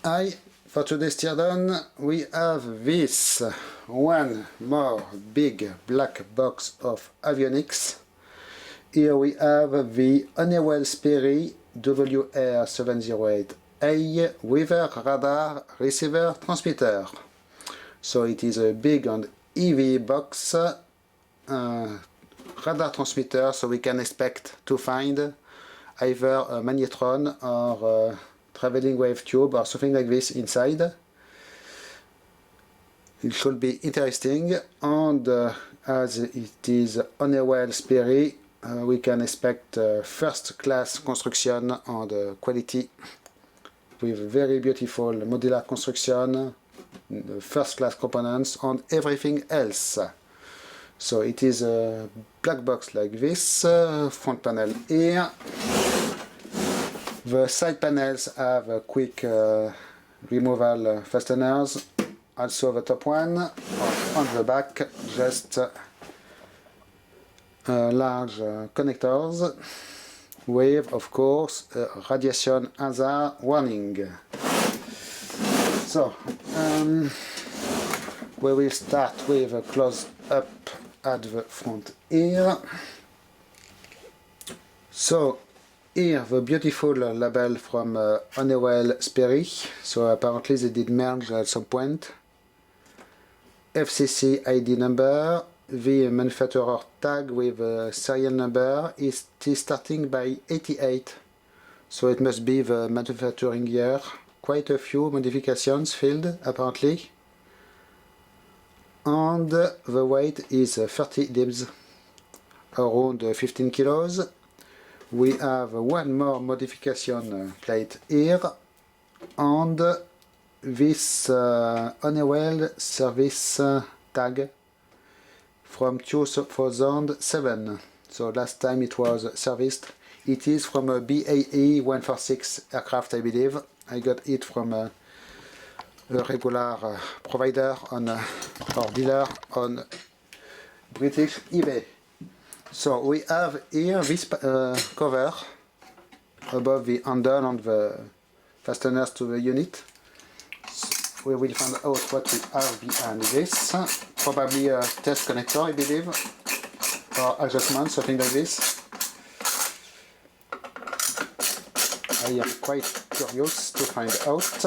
Hi, for today's teardown we have this one more big black box of avionics. Here we have the Honeywell Sperry WR708A Weather Radar Receiver Transmitter. So it is a big and heavy box radar transmitter, so we can expect to find either a magnetron or a traveling wave tube or something like this inside. It should be interesting, and as it is Honeywell Sperry, we can expect first class construction and quality with very beautiful modular construction, first class components and everything else. So it is a black box like this, front panel here. The side panels have quick removal fasteners, also the top one. On the back, just large connectors with, of course, a radiation hazard warning. So, we will start with a close-up at the front here. So, here the beautiful label from Honeywell Sperry. So apparently they did merge at some point. FCC ID number, the manufacturer tag with a serial number is starting by 88. So it must be the manufacturing year. Quite a few modifications filled apparently. And the weight is 30 dibs, around 15 kilos. We have one more modification plate here, and this Honeywell service tag from 2007. So last time it was serviced. It is from a BAE 146 aircraft, I believe. I got it from a regular provider on or dealer on British eBay. So we have here this cover above the handle and the fasteners to the unit. So we will find out what we have behind this. Probably a test connector, I believe, or adjustment, something like this. I am quite curious to find out.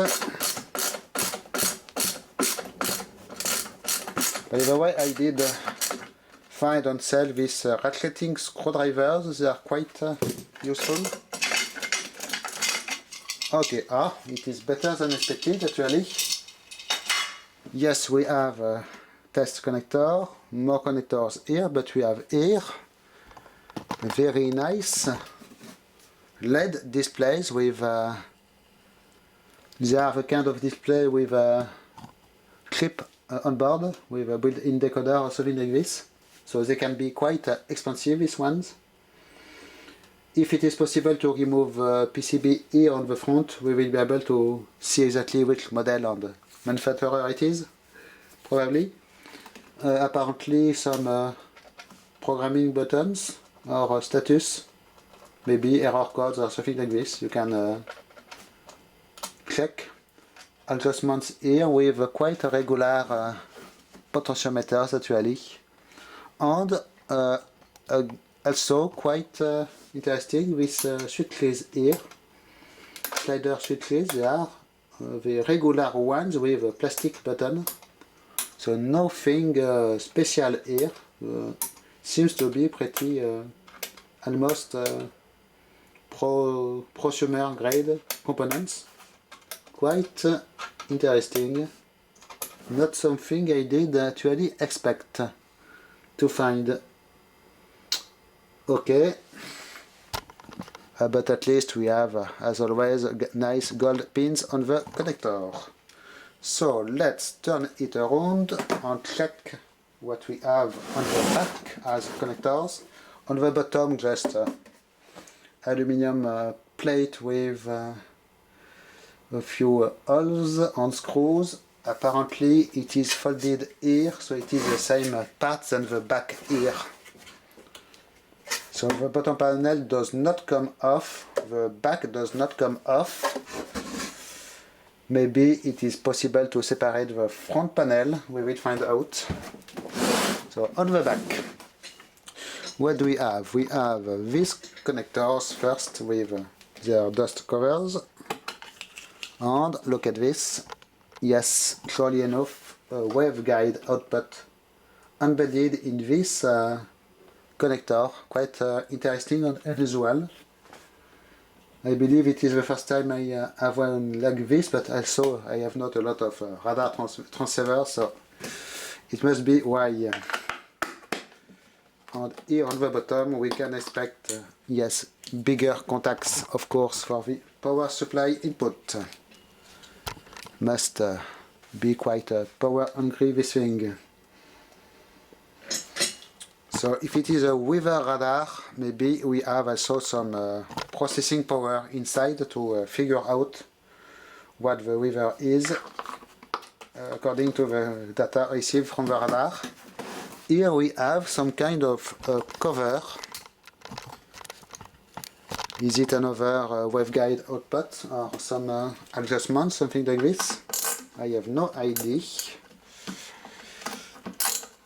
By the way, I did find and sell these ratcheting screwdrivers. They are quite useful. Okay, it is better than expected actually. Yes, we have a test connector, more connectors here, but we have here very nice LED displays with they have a kind of display with a chip on board with a built-in decoder or something like this. So they can be quite expensive, these ones. If it is possible to remove PCB here on the front, we will be able to see exactly which model and manufacturer it is, probably. Apparently some programming buttons or status, maybe error codes or something like this. You can check. Adjustments here with quite a regular potentiometers actually. And also quite interesting with switches here, slider switches. They are the regular ones with a plastic button, so nothing special here. Seems to be pretty almost prosumer grade components. Quite interesting. Not something I did actually expect to find. Okay, but at least we have, as always, nice gold pins on the connector. So let's turn it around and check what we have on the back as connectors. On the bottom, just aluminium plate with a few holes and screws. Apparently it is folded here, so it is the same part than the back here. So the bottom panel does not come off, the back does not come off. Maybe it is possible to separate the front panel, we will find out. So on the back, what do we have? We have these connectors first with their dust covers. And look at this. Yes, surely enough, a waveguide output embedded in this connector. Quite interesting and unusual. I believe it is the first time I have one like this, but also I have not a lot of radar transceivers, so it must be why. And here on the bottom we can expect, yes, bigger contacts, of course, for the power supply input. Must be quite power hungry, this thing. So if it is a weather radar, maybe we have also some processing power inside to figure out what the weather is according to the data received from the radar. Here we have some kind of cover. Is it another waveguide output or some adjustment, something like this? I have no idea.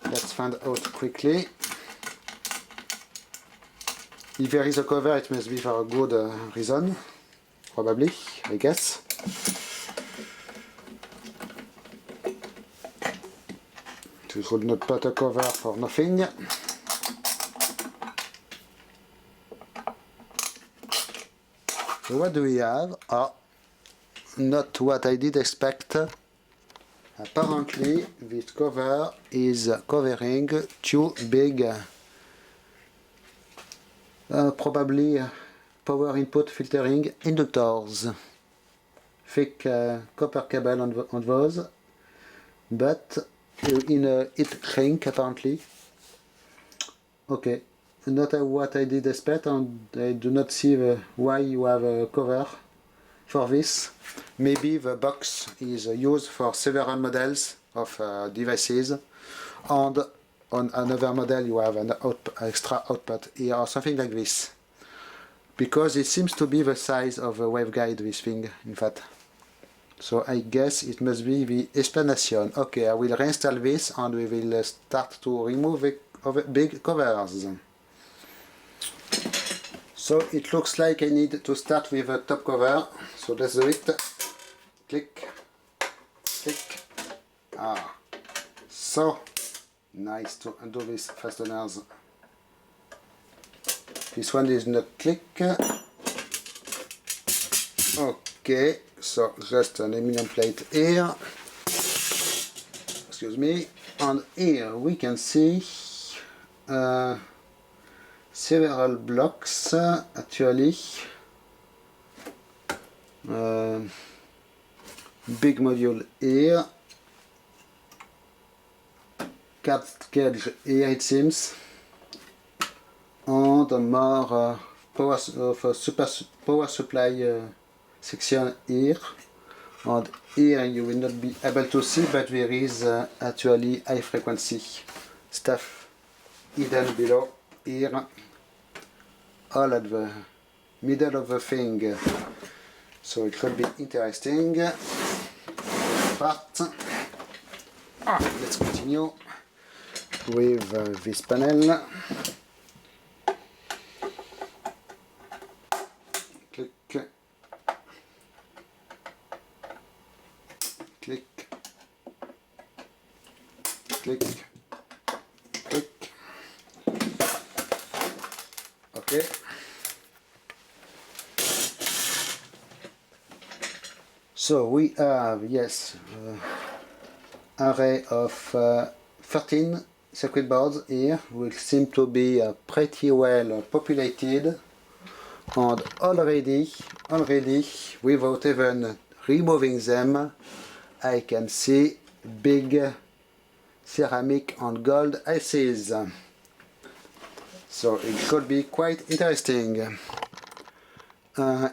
Let's find out quickly. If there is a cover, it must be for a good reason, probably, I guess. You should not put a cover for nothing. So what do we have? Not what I did expect. Apparently, this cover is covering two big probably power input filtering inductors. Thick copper cable on those, but in a heat shrink apparently. Okay, not what I did expect, and I do not see why you have a cover for this. Maybe the box is used for several models of devices, and on another model you have an extra output here or something like this, because it seems to be the size of a waveguide, this thing, in fact. So I guess it must be the explanation. Okay, I will reinstall this and we will start to remove the big covers. So it looks like I need to start with the top cover, so let's do it. Click, click. So nice to undo these fasteners. This one is not click. Okay, so just an aluminum plate here. Excuse me. And here we can see several blocks actually. Big module here. Cat cage here it seems, and more power supply section here, and here you will not be able to see, but there is actually high frequency stuff hidden below here, all at the middle of the thing, so it could be interesting part. Let's continue with this panel. Click, click, click, click. Okay. So we have, yes, array of 13 circuit boards here, which seem to be pretty well populated, and already without even removing them, I can see big ceramic and gold ICs. So it could be quite interesting.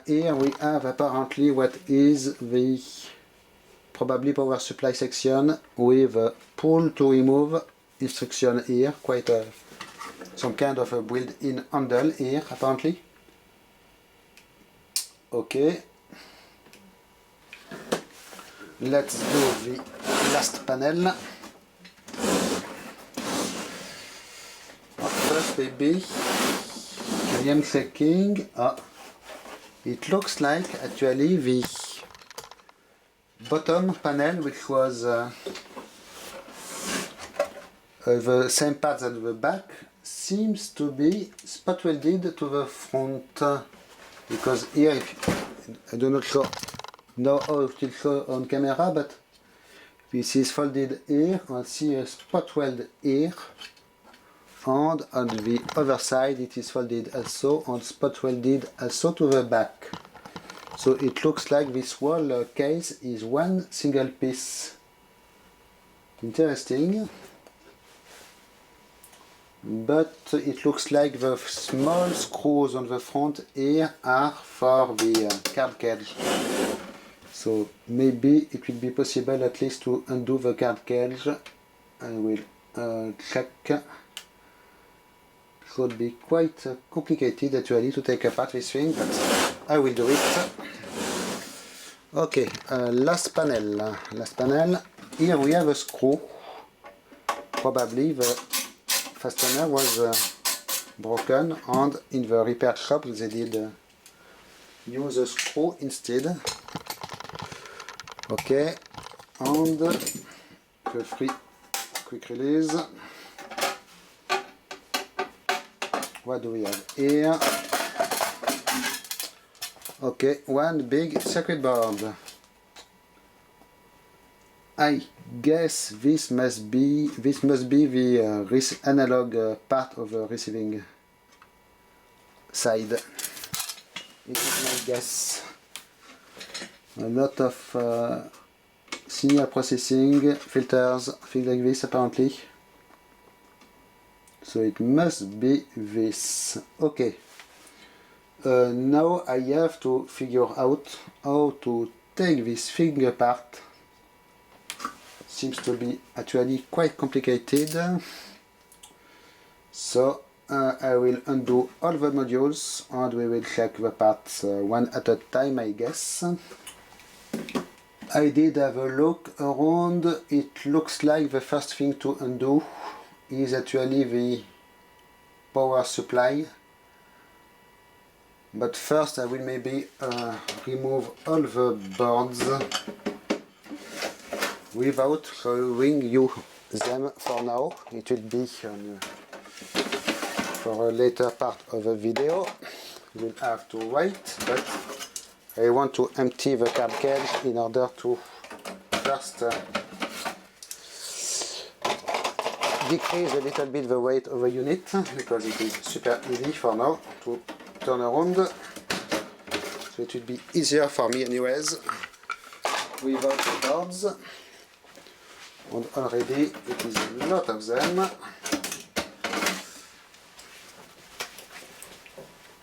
Here we have apparently what is the probably power supply section with a pull to remove instruction here, quite some kind of a built-in handle here apparently. Okay. let's do the last panel. First maybe I am checking. It looks like actually the bottom panel, which was the same part as the back, seems to be spot welded to the front, because here, I do not know how it will show on camera, but this is folded here, and see a spot weld here, and on the other side it is folded also and spot welded also to the back. So it looks like this whole case is one single piece. Interesting. But it looks like the small screws on the front here are for the carb cage. So maybe it will be possible at least to undo the carb cage. I will check. It would be quite complicated actually to take apart this thing, but I will do it. Okay, last panel. Here we have a screw. Probably the fastener was broken, and in the repair shop they did use a screw instead. Okay, and the free quick release. What do we have here? Okay, one big circuit board. I guess this must be the analog part of the receiving side. It is my guess. A lot of signal processing, filters, things like this apparently. So it must be this. Okay. Now I have to figure out how to take this thing apart. Seems to be actually quite complicated. So I will undo all the modules and we will check the parts one at a time, I guess. I did have a look around. It looks like the first thing to undo is actually the power supply. But first I will maybe remove all the boards without showing you them for now. It will be for a later part of the video. We'll have to wait, but I want to empty the carb cage in order to first decrease a little bit the weight of the unit, because it is super easy for now to turn around. So it will be easier for me anyways without the boards. And already it is a lot of them.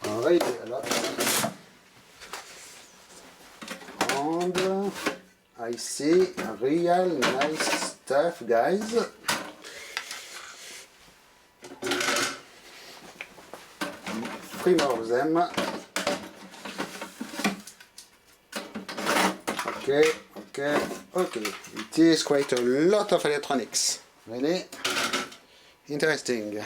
Already a lot. And I see real nice stuff, guys. Three more of them. Okay. It is quite a lot of electronics. Really interesting.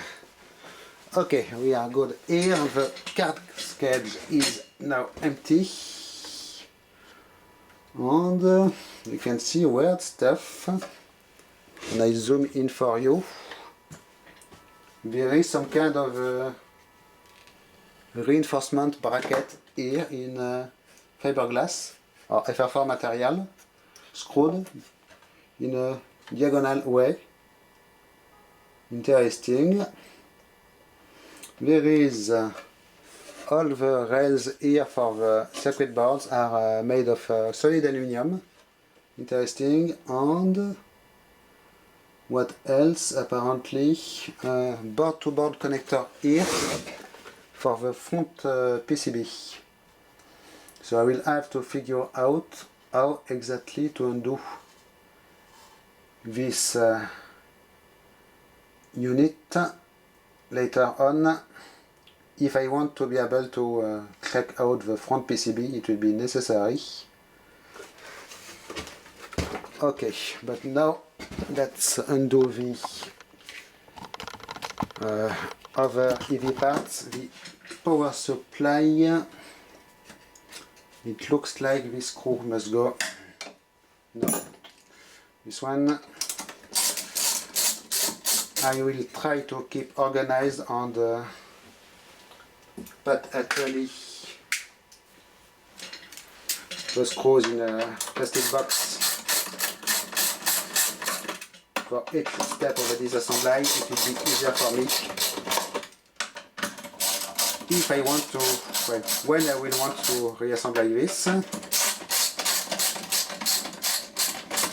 Okay, we are good here. The carb cage is now empty. And you can see weird stuff. And I zoom in for you. There is some kind of reinforcement bracket here in fiberglass or FR4 material, screwed in a diagonal way. Interesting. There is all the rails here for the circuit boards are made of solid aluminum. Interesting. And what else? Apparently board-to-board connector here for the front PCB. So I will have to figure out how exactly to undo this unit later on. If I want to be able to check out the front PCB, it will be necessary. Okay, but now let's undo the other EV parts. The power supply. It looks like this screw must go. No, this one. I will try to keep organized on the, but actually the screws in a plastic box for each step of the disassembly. It will be easier for me if I want to, well, when I will want to reassemble this.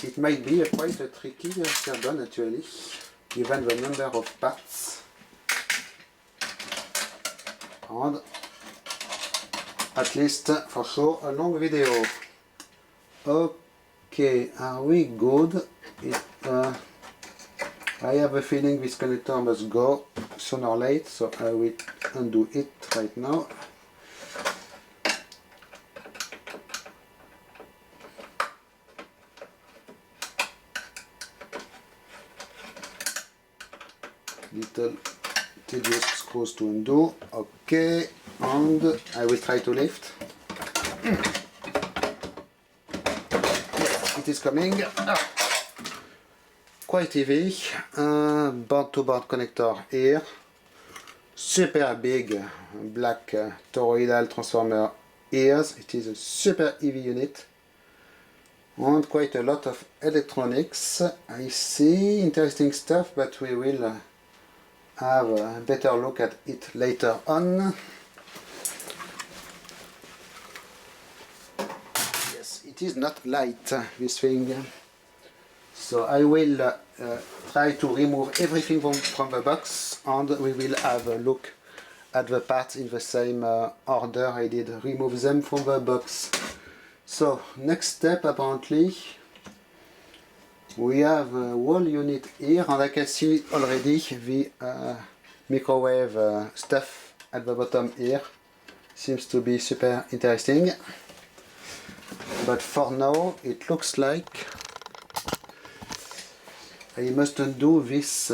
It might be quite a tricky job actually, given the number of parts and at least for sure a long video. Okay, are we good? I have a feeling this connector must go sooner or later, so I will undo it right now. Little tedious screws to undo. Okay, and I will try to lift. It is coming. Quite heavy. Board-to-board connector here. Super big black toroidal transformer ears. It is a super heavy unit. And quite a lot of electronics. I see interesting stuff, but we will have a better look at it later on. Yes, it is not light, this thing. So I will try to remove everything from the box, and we will have a look at the parts in the same order I did remove them from the box. So next step, apparently we have a wall unit here, and I can see already the microwave stuff at the bottom here. Seems to be super interesting. But for now it looks like I must undo this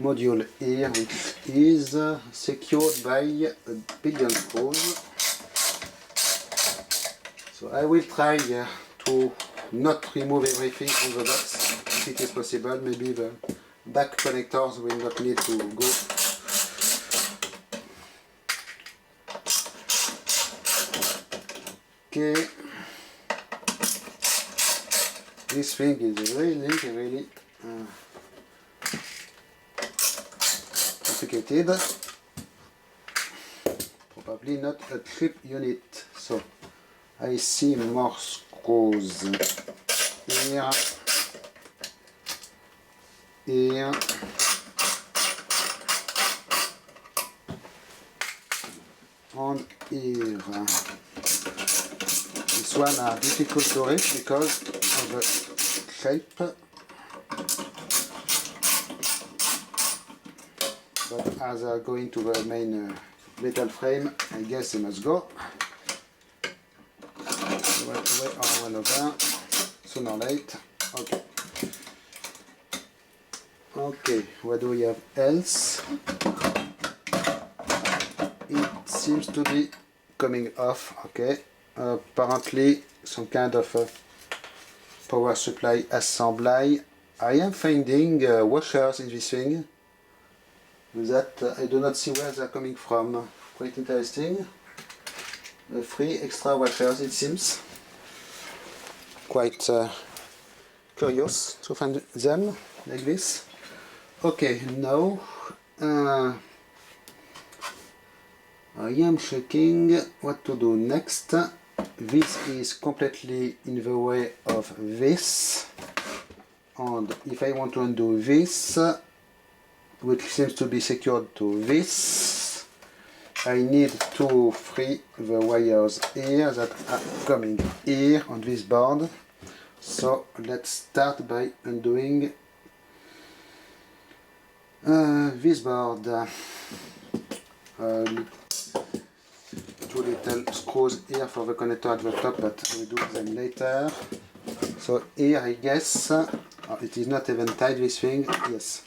module here, which is secured by a billion screws. So I will try to not remove everything from the box if it is possible. Maybe the back connectors will not need to go. Okay. This thing is really complicated. Probably not a clip unit. So I see more screws here, here, and here. This one are difficult to reach because of the shape, but as I go into the main metal frame, I guess they must go. One away or one over, sooner or later. Okay. Okay, what do we have else? It seems to be coming off. Okay. Apparently some kind of power supply assembly. I am finding washers in this thing that I do not see where they are coming from. Quite interesting. 3 extra washers, it seems. Quite curious to find them like this. Okay, now I am checking what to do next. This is completely in the way of this, and if I want to undo this, which seems to be secured to this, I need to free the wires here that are coming here on this board. So let's start by undoing this board. two little screws here for the connector at the top, but we'll do them later. So here I guess, it is not even tight, this thing, yes.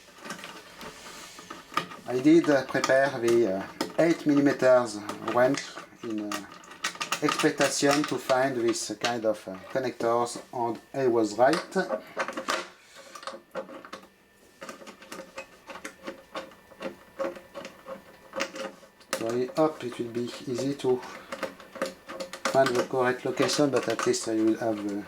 I did prepare the 8mm wrench in expectation to find this kind of connectors, and I was right. So I hope it will be easy to find the correct location, but at least I will have a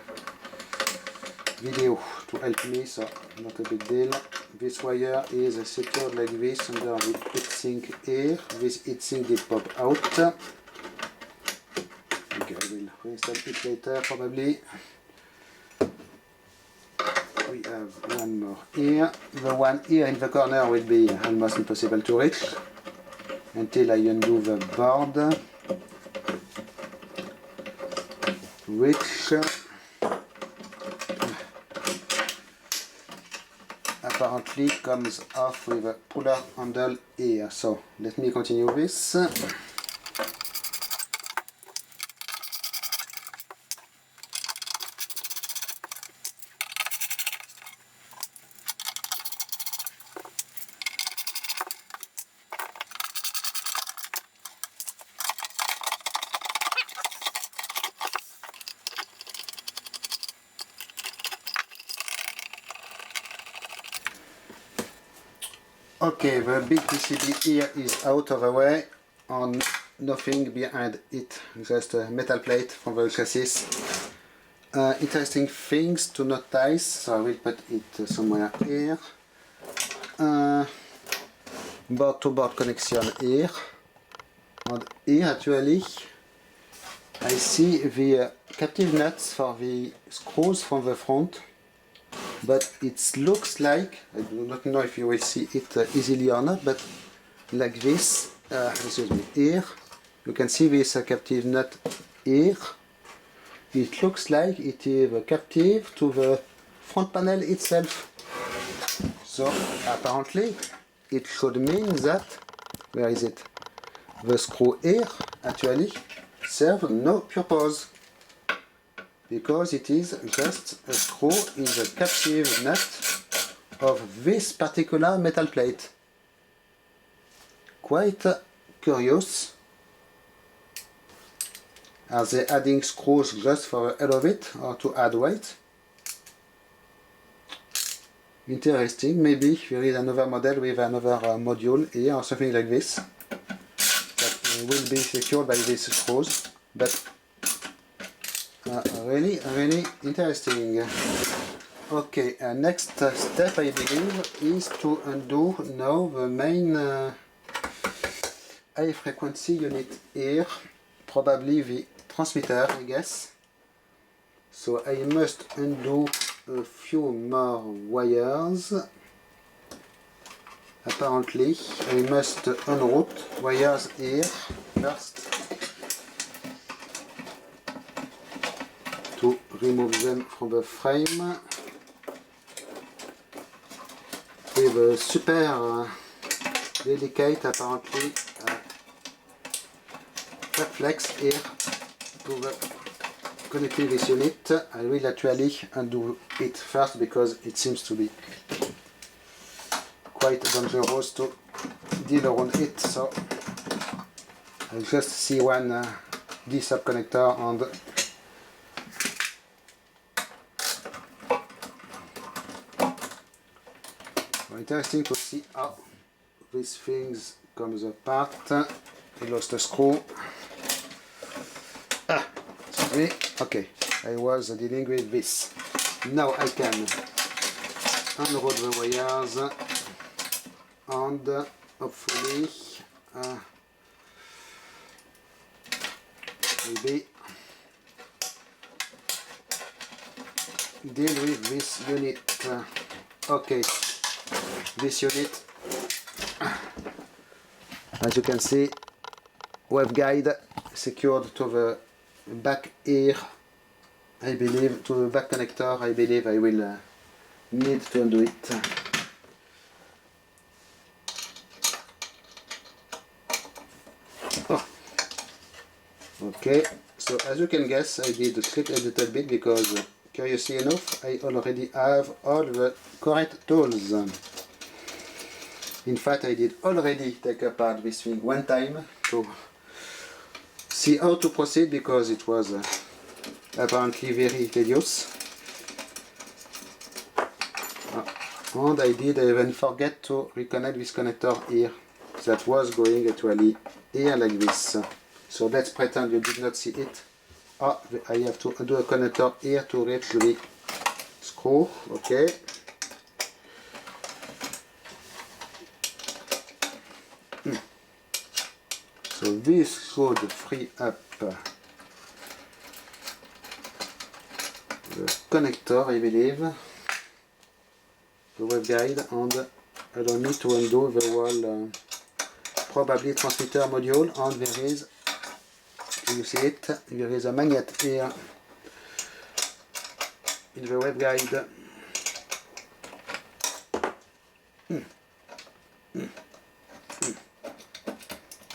video to help me, so not a big deal. This wire is secured like this under the heatsink here. This heatsink did pop out. Okay, I will reinstall it later probably. We have one more here. The one here in the corner will be almost impossible to reach until I undo the board, which apparently comes off with a puller handle here. So let me continue this. Okay, the big PCB here is out of the way and nothing behind it, just a metal plate from the chassis. Interesting things to notice, so I will put it somewhere here. Board to board connection here, and here actually I see the captive nuts for the screws from the front. But it looks like, I do not know if you will see it easily or not, but like this, excuse me, here, you can see this captive nut here. It looks like it is captive to the front panel itself. So apparently it should mean that, where is it? The screw here actually serves no purpose, because it is just a screw in the captive nut of this particular metal plate. Quite curious. Are they adding screws just for the hell of it, or to add weight? Interesting. Maybe there is another model with another module here or something like this that will be secured by these screws, but really interesting. Okay, next step I believe is to undo now the main high frequency unit here, probably the transmitter I guess. So I must undo a few more wires. Apparently I must unroute wires here first to remove them from the frame with a super delicate apparently flex here to the connecting this unit. I will actually undo it first because it seems to be quite dangerous to deal around it, so I'll just see one D-sub connector and interesting to see how these things comes apart. I lost a screw. Excuse me. Okay, I was dealing with this. Now I can unroll the wires and hopefully maybe deal with this unit. Okay, this unit, as you can see, waveguide secured to the back here, I believe, to the back connector. I believe I will need to undo it. Oh. Okay, so as you can guess, I did split a little bit because, curiously enough, I already have all the correct tools. In fact, I did already take apart this thing one time to see how to proceed because it was apparently very tedious. And I did even forget to reconnect this connector here that was going actually here like this. So let's pretend you did not see it. Oh, I have to do a connector here to reach the screw. Okay. So this should free up the connector, I believe, the waveguide, and allow me to undo the whole probably transmitter module. And there is, you see it, there is a magnet here in the waveguide.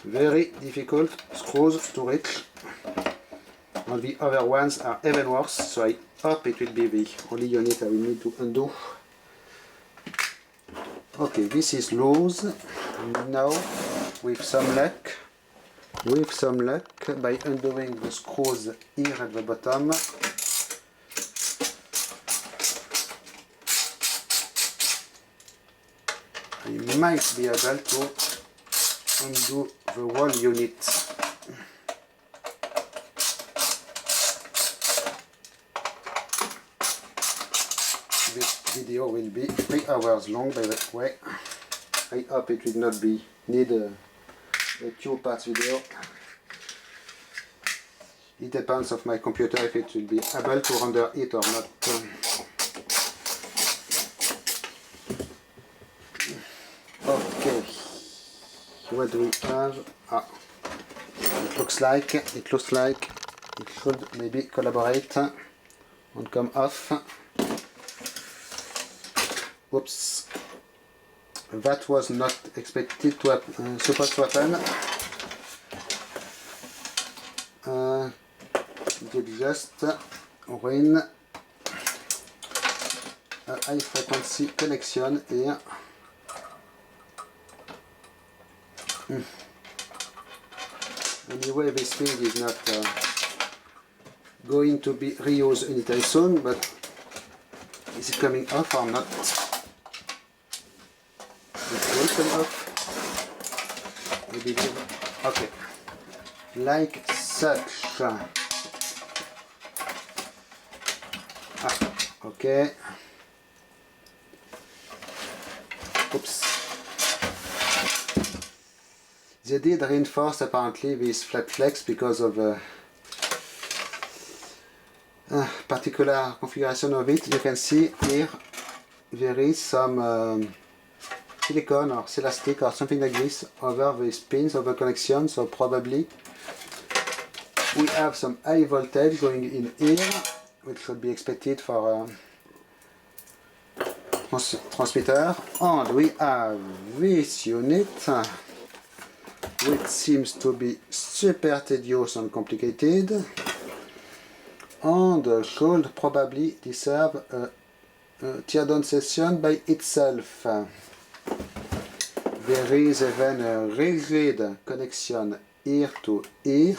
Very difficult screws to reach, and the other ones are even worse, so I hope it will be the only unit I will need to undo. Okay, this is loose. Now, with some luck, by undoing the screws here at the bottom, I might be able to undo the whole unit. This video will be 3 hours long, by the way. I hope it will not be need a 2 parts video. It depends of my computer if it will be able to render it or not. Okay, what do we have? It looks like it should maybe collaborate and come off. Oops, that was not expected to happen, supposed to happen. It just ruin a high frequency connection here. Anyway, this thing is not going to be reused anytime soon, but is it coming off or not? It will come off, I believe. Okay, like such. Okay. Oops. They did reinforce apparently this flat flex because of a particular configuration of it. You can see here there is some silicone or elastic or something like this over the pins of the connection, so probably we have some high voltage going in here, which should be expected for a transmitter. And we have this unit, which seems to be super tedious and complicated, and should probably deserve a teardown session by itself. There is even a rigid connection here to here,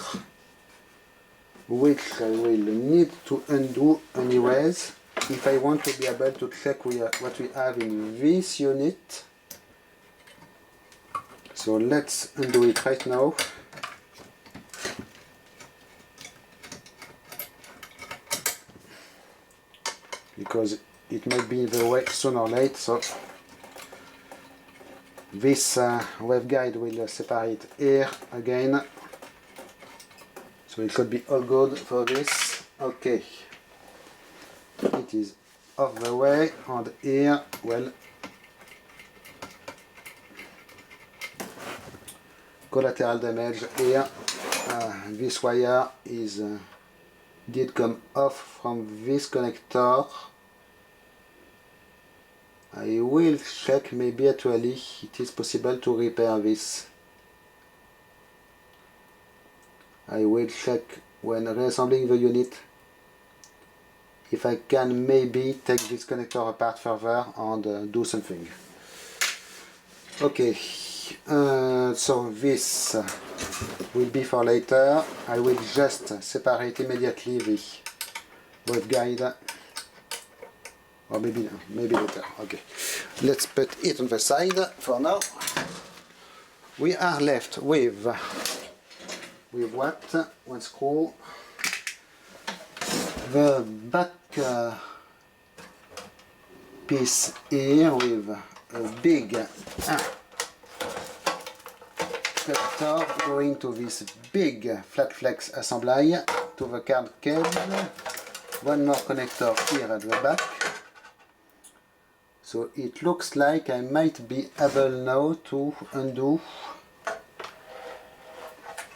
which I will need to undo anyways if I want to be able to check what we have in this unit. So let's undo it right now. Because it might be in the way sooner or later. So this waveguide will separate here again. So it should be all good for this. Okay. It is off the way, and here, well, collateral damage here. This wire is did come off from this connector. I will check, maybe actually it is possible to repair this. I will check when reassembling the unit if I can maybe take this connector apart further and do something. Okay, so this will be for later. I will just separate immediately the waveguide, or maybe later. Okay, let's put it on the side for now. We are left with what? One screw, the back piece here with a big connector going to this big flat flex assembly to the card cage. One more connector here at the back. So it looks like I might be able now to undo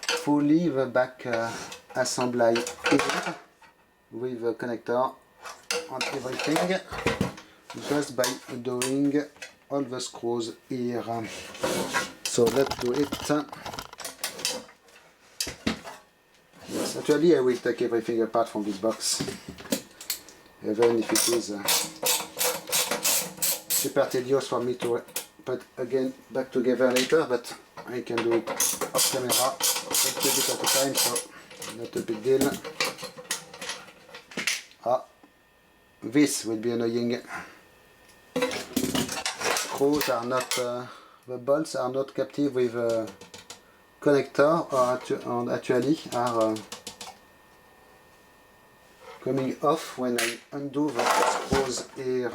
fully the back assembly here with the connector and everything, just by doing all the screws here. So let's do it. Yes, actually I will take everything apart from this box, even if it is super tedious for me to put again back together later, but I can do it off camera, a bit at a time, so not a big deal. This will be annoying. Screws are not, the bolts are not captive with a connector, or actually are coming off when I undo the screws here.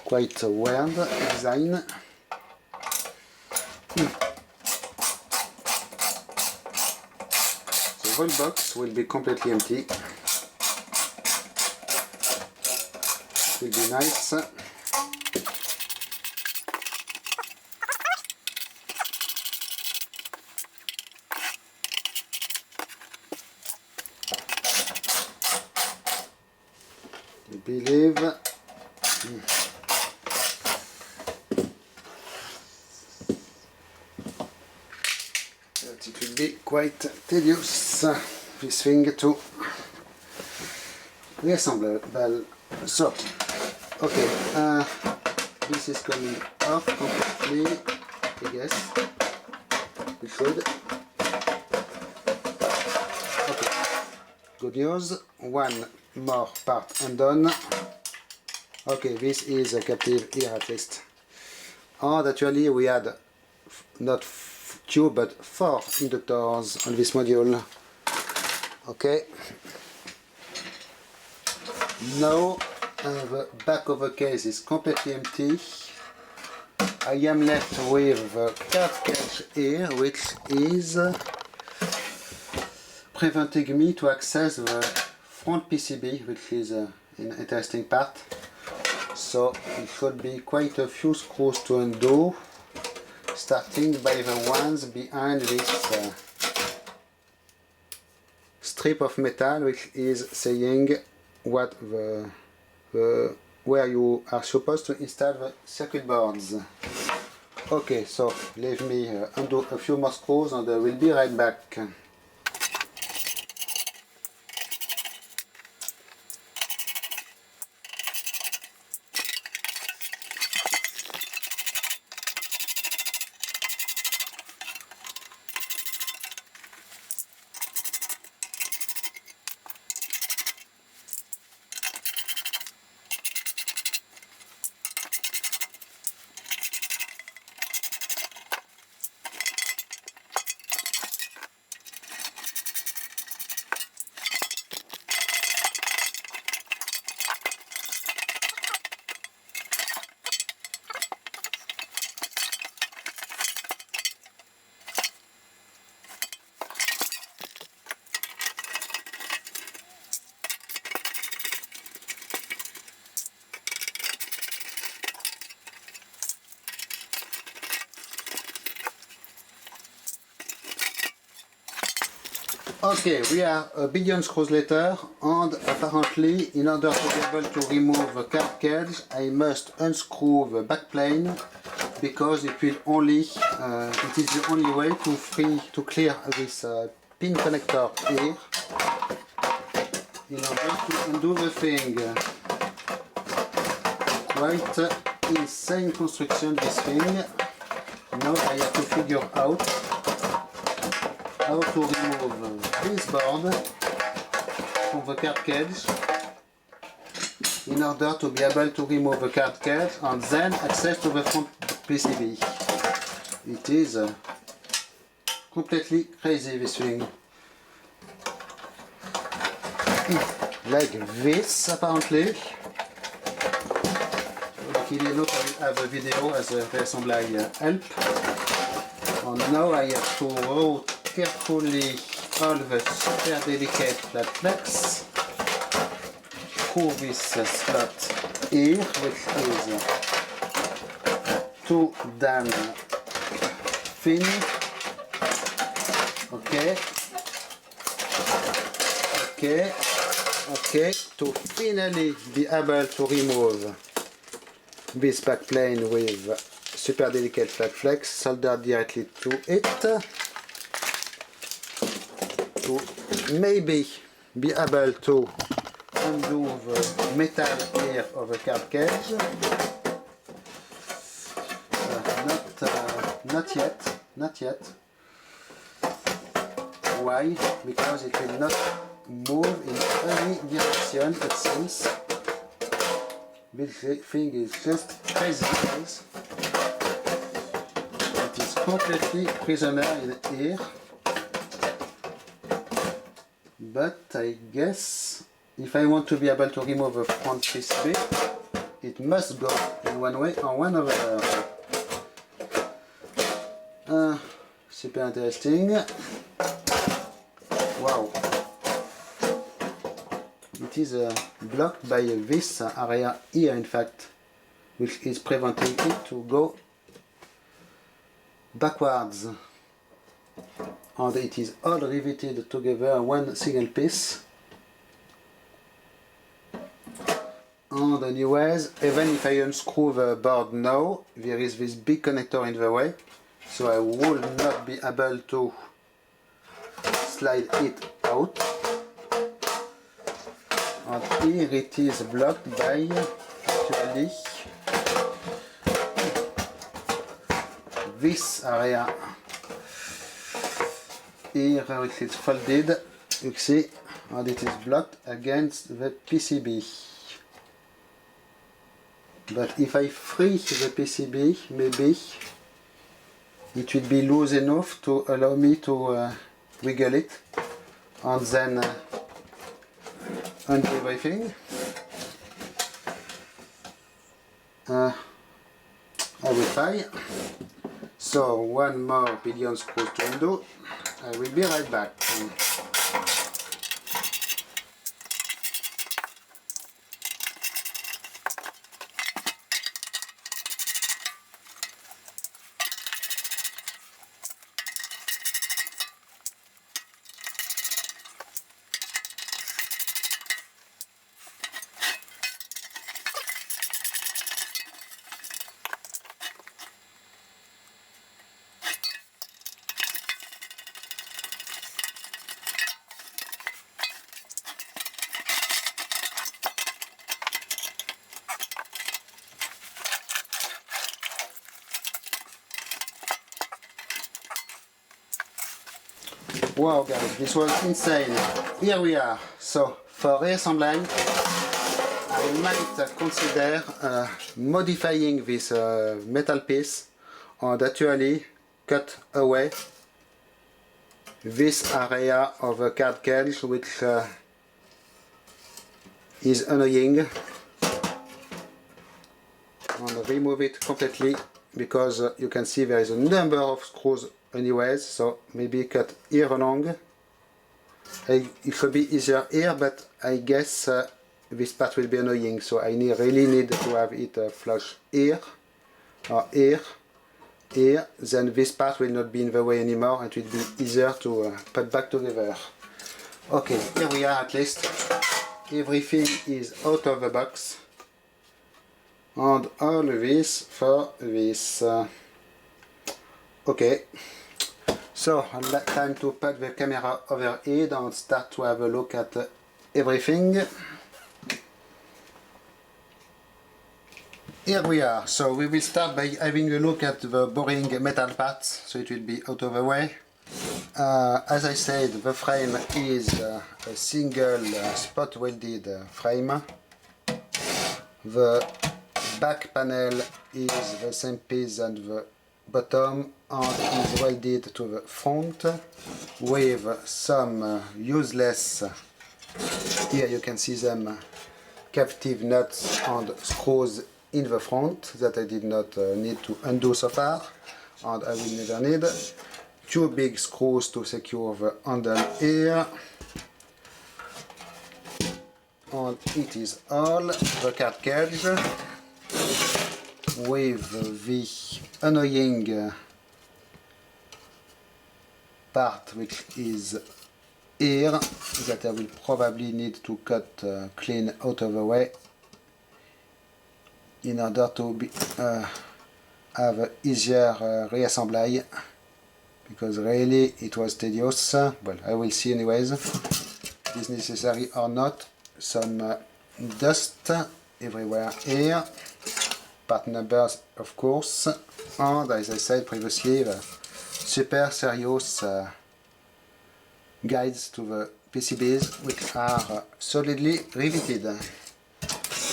Quite a weird design. The whole box will be completely empty. It will be nice. I believe. It will be quite tedious, this thing to reassemble. So, okay, this is coming off completely, I guess. We should. Okay, good news. One more part undone. Okay, this is a captive here at least. And actually we had not two but 4 inductors on this module. Okay, now the back of the case is completely empty. I am left with the card cage here, which is preventing me to access the front PCB, which is an interesting part. So it should be quite a few screws to undo, starting by the ones behind this strip of metal, which is saying what where you are supposed to install the circuit boards. Okay, so leave me undo a few more screws and I will be right back. Okay, we are a billion screws later, and apparently in order to be able to remove the card cage I must unscrew the back plane, because it will only it is the only way to clear this pin connector here in order to undo the thing. Quite insane construction, this thing. Now I have to figure out how to remove this board from the card cage in order to be able to remove the card cage and then access to the front PCB. It is completely crazy, this thing. Like this, apparently. Luckily enough, I have a video as a reassemblage help. And now I have to route carefully all the super delicate flat flex through this slot here, which is too damn thin. Okay, to finally be able to remove this backplane with super delicate flat flex, solder directly to it, to maybe be able to undo the metal here of the card cage. Not yet. Why? Because it will not move in any direction, it seems. This thing is just crazy, guys. It is completely prisoner in here. But I guess if I want to be able to remove the front PCB, it must go in one way or one other. Super interesting. Wow. It is blocked by this area here, in fact, which is preventing it to go backwards. And it is all riveted together one single piece. And anyways, even if I unscrew the board now, there is this big connector in the way, so I will not be able to slide it out. And here it is blocked by actually this area. Here it is folded, you see, and it is blocked against the PCB. But if I free the PCB, maybe it will be loose enough to allow me to wiggle it and then undo everything. I will try. So one more pillion screw to undo. I will be right back. Wow guys, this was insane. Here we are. So for reassembling, I might consider modifying this metal piece and actually cut away this area of the card cage, which is annoying, and remove it completely, because you can see there is a number of screws anyways, so maybe cut here along. It should be easier here, but I guess this part will be annoying, so I really need to have it flush here or here, then this part will not be in the way anymore, and it will be easier to put back together. Okay, here we are at least. Everything is out of the box. and all this for this. Okay, so time to put the camera overhead and start to have a look at everything. Here we are. So we will start by having a look at the boring metal parts, so it will be out of the way. As I said, the frame is a single spot welded frame. The back panel is the same piece as the bottom and is welded to the front with some useless, here you can see them, captive nuts and screws in the front that I did not need to undo so far, and I will never need. Two big screws to secure the handle here, and it is all. The card cage with the annoying part which is here that I will probably need to cut clean out of the way in order to be, have easier reassembly, because really it was tedious. Well, I will see anyways, is necessary or not. Some dust everywhere here, part numbers of course, and as I said previously, the super serious guides to the PCBs which are solidly riveted.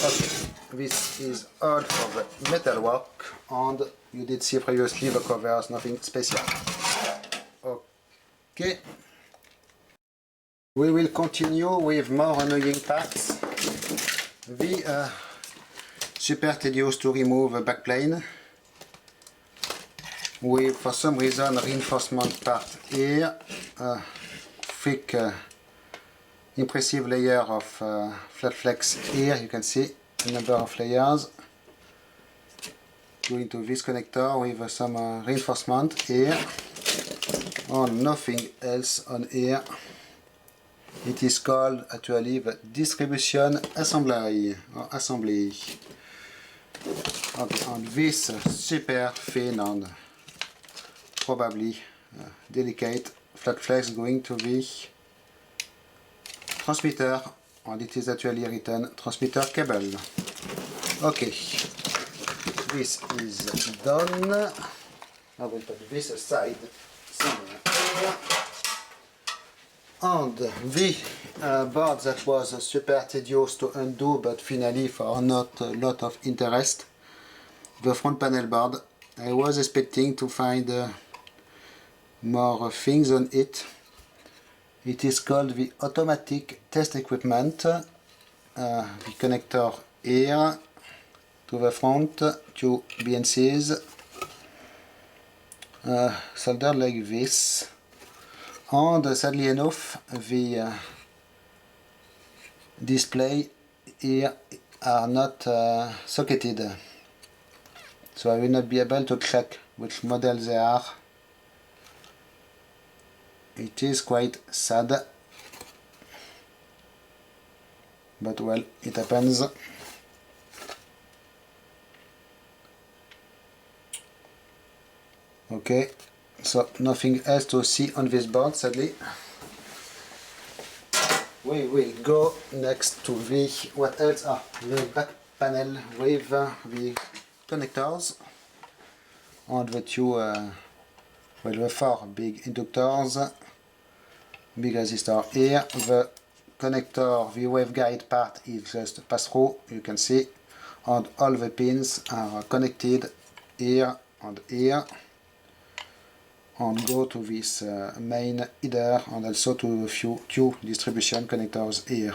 Okay, this is all for the metal work, and you did see previously the covers, nothing special. Okay, we will continue with more annoying parts. The super tedious to remove a backplane with, for some reason, reinforcement part here, thick impressive layer of flat flex here. You can see a number of layers going to this connector with some reinforcement here, and nothing else on here. It is called actually the distribution assembly or assembly. Okay, and this super thin and probably delicate flat flex going to the transmitter, and it is actually written transmitter cable. Okay, this is done. I will put this aside somewhere here. And the board that was super tedious to undo, but finally for not a lot of interest, the front panel board. I was expecting to find more things on it. It is called the automatic test equipment. The connector here to the front, two BNCs soldered like this. And sadly enough, the display here are not socketed, so I will not be able to check which model they are. It is quite sad, but well, it happens. Okay, so nothing else to see on this board, sadly. We will go next to the, what else? The back panel with the connectors and the two, well, the four big inductors, big resistor here. The connector, the waveguide part is just pass through, you can see, and all the pins are connected here and here, and go to this main header, and also to a few two distribution connectors here.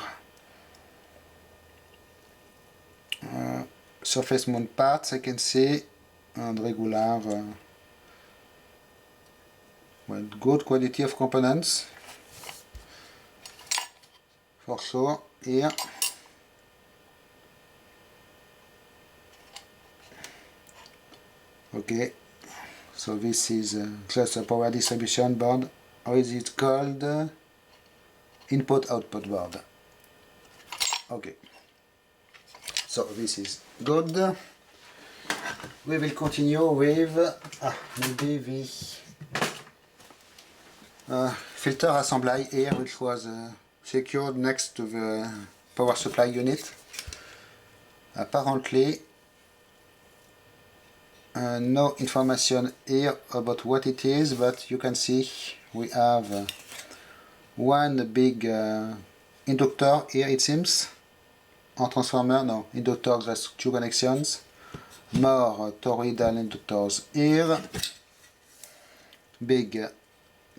Surface mount parts I can see, and regular, well, good quality of components for sure here. Okay, so this is just a power distribution board. How is it called? Input-output board. Okay, so this is good. we will continue with maybe the filter assembly here, which was secured next to the power supply unit. Apparently no information here about what it is, but you can see we have one big inductor here, it seems, en transformer, no, inductor, just two connections, more toroidal inductors here, big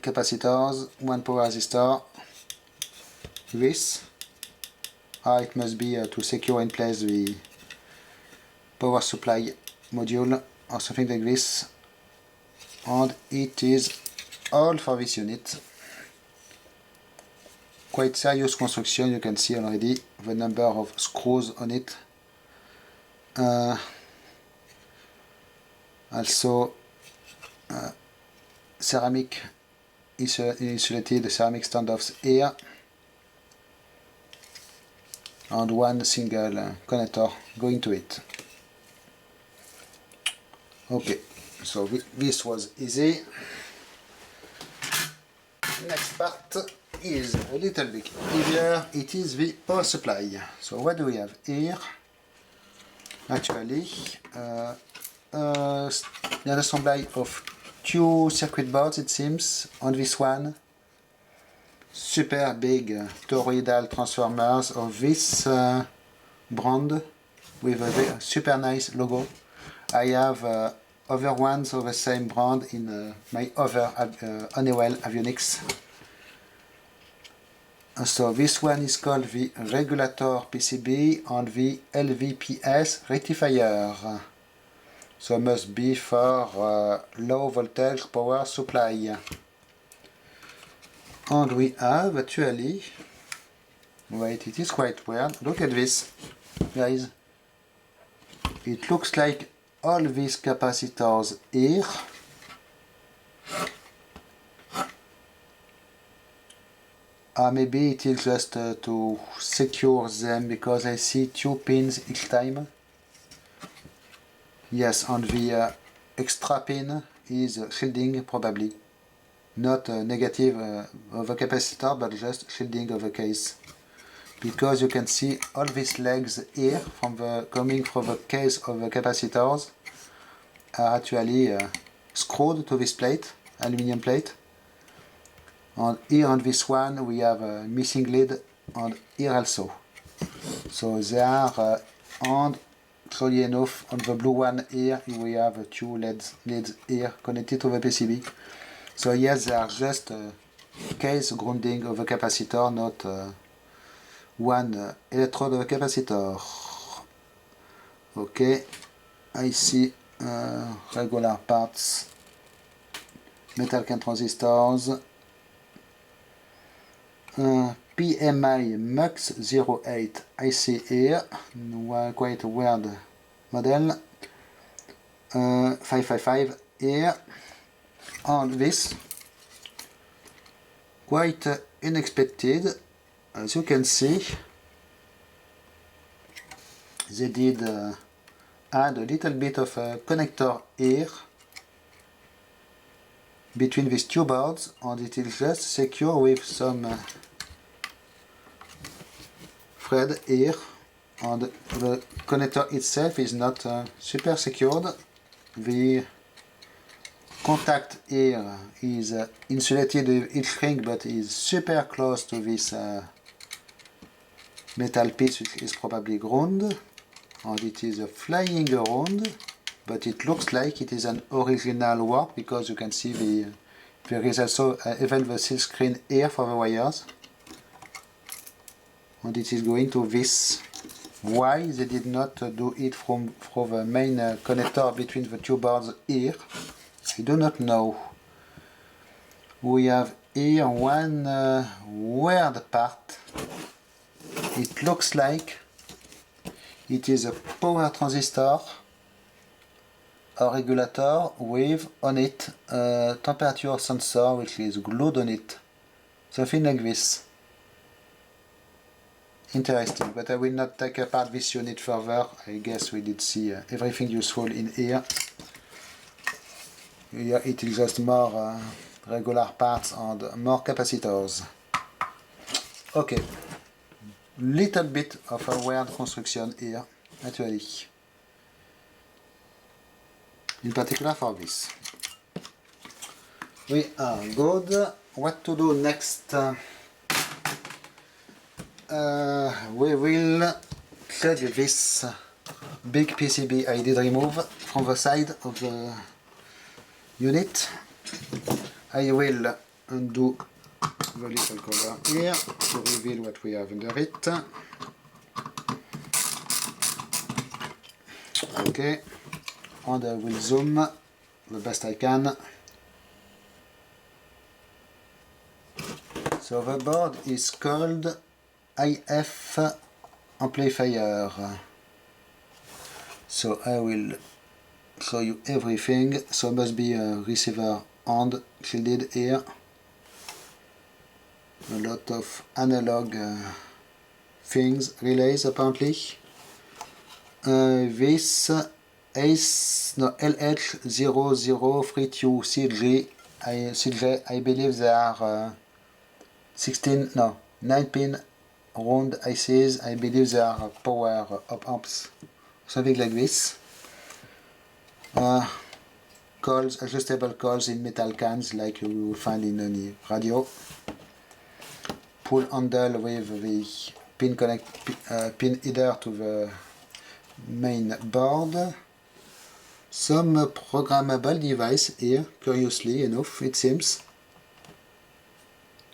capacitors, one power resistor, this, it must be to secure in place the power supply module or something like this, and it is all for this unit. Quite serious construction, you can see already the number of screws on it. Also ceramic insulated ceramic standoffs here, and one single connector going to it. Okay, so this was easy. Next part is a little bit easier. It is the power supply. So what do we have here? Actually, an assembly of two circuit boards, it seems, on this one. Super big toroidal transformers of this brand with a super nice logo. I have other ones of the same brand in my other Honeywell avionics. So this one is called the regulator PCB and the LVPS rectifier. So must be for low voltage power supply. And we have actually, wait, it is quite weird. Look at this, guys. It looks like all these capacitors here maybe it is just to secure them, because I see two pins each time. Yes, and the extra pin is shielding, probably. Not negative of the capacitor, but just shielding of the case. Because you can see all these legs here coming from the case of the capacitors are actually screwed to this plate, aluminum plate. And here on this one we have a missing lid, and here also. So they are, and slowly enough on the blue one here we have two lids here connected to the PCB. So yes, they are just case grounding of the capacitor, not one electrode of the capacitor. Okay, I see regular parts, metal can transistors, PMI MUX 08 I see here, quite a weird model, 555 here, and this, quite unexpected. As you can see, they did add a little bit of a connector here between these two boards, and it is just secure with some thread here, and the connector itself is not super secured. The contact here is insulated with each ring, but is super close to this metal piece, which is probably ground, and it is flying around, but it looks like it is an original work, because you can see there is also even the silk screen here for the wires, and it is going to this. Why they did not do it from the main connector between the two boards here, I do not know. We have here one weird part. It looks like it is a power transistor or regulator with on it a temperature sensor which is glued on it. Something like this. interesting, but I will not take apart this unit further. I guess we did see everything useful in here. Here it is just more regular parts and more capacitors. Okay, little bit of a weird construction here, actually. In particular for this. We are good. What to do next? We will plug this big PCB I did remove from the side of the unit. I will undo the little cover here to reveal what we have under it. Okay, and I will zoom the best I can. So the board is called IF amplifier. So I will show you everything. So must be a receiver and shielded here. A lot of analog things, relays apparently. This LH0032CJ, I believe they are 9 pin round ICs. I believe they are power op amps, something like this. Coils, adjustable coils in metal cans like you will find in any radio. Pull handle with the pin pin header to the main board. Some programmable device here, curiously enough it seems.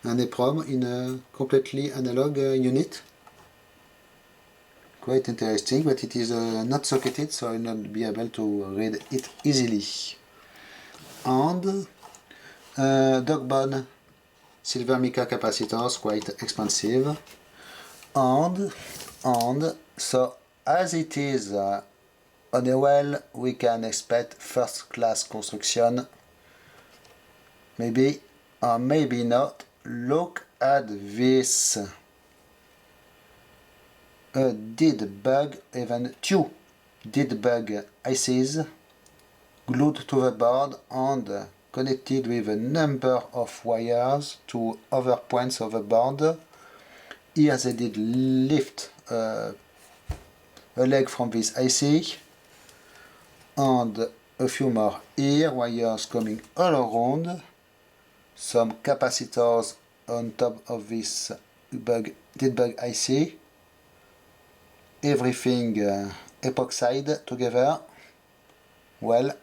An EEPROM in a completely analog unit. Quite interesting, but it is not socketed, so I will not be able to read it easily. And Dogbone silver mica capacitors, quite expensive. And so as it is on a well, we can expect first class construction. Maybe or maybe not. Look at this. A DID-bug, even 2 DID-bug ICs glued to the board and connected with a number of wires to other points of the board. Here they did lift a leg from this IC and a few more here, wires coming all around. Some capacitors on top of this DID-bug IC. Everything epoxide together. Well,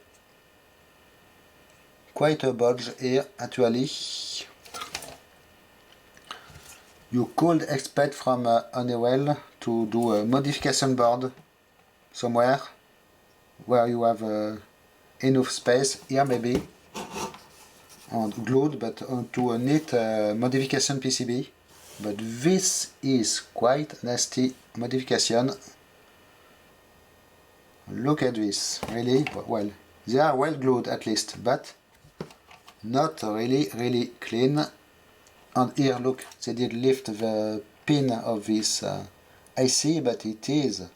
quite a bulge here actually. You could expect from Honeywell to do a modification board somewhere where you have enough space, here maybe, and glued but onto a neat modification PCB. But this is quite nasty modification. Look at this, really, well, they are well glued at least, but not really clean. And here, look, they did lift the pin of this IC, but it is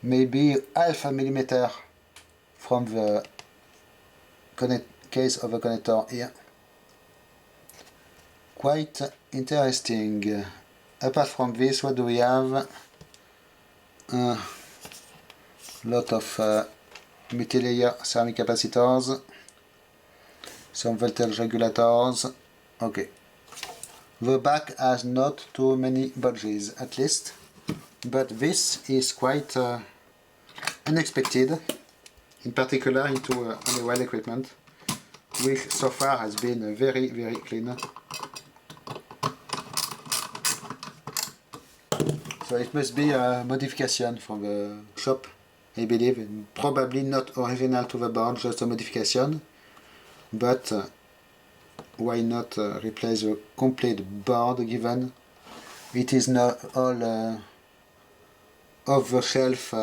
maybe half a millimeter from the case of the connector here. Quite interesting. Apart from this, what do we have? Lot of multi-layer ceramic capacitors, some voltage regulators. Okay. The back has not too many bulges, at least, but this is quite unexpected, in particular into Honeywell equipment, which so far has been very clean. So it must be a modification from the shop, I believe. Probably not original to the board, just a modification. But why not replace the complete board, given it is not all off-the-shelf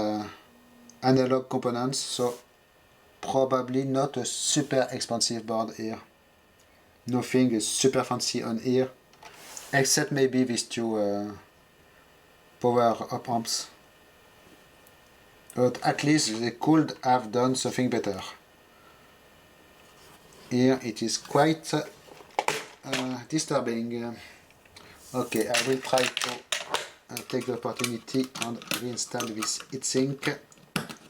analog components, so probably not a super expensive board here. Nothing is super fancy on here, except maybe these two power up amps. But at least they could have done something better. Here it is quite disturbing. Okay, I will try to take the opportunity and reinstall this heatsink,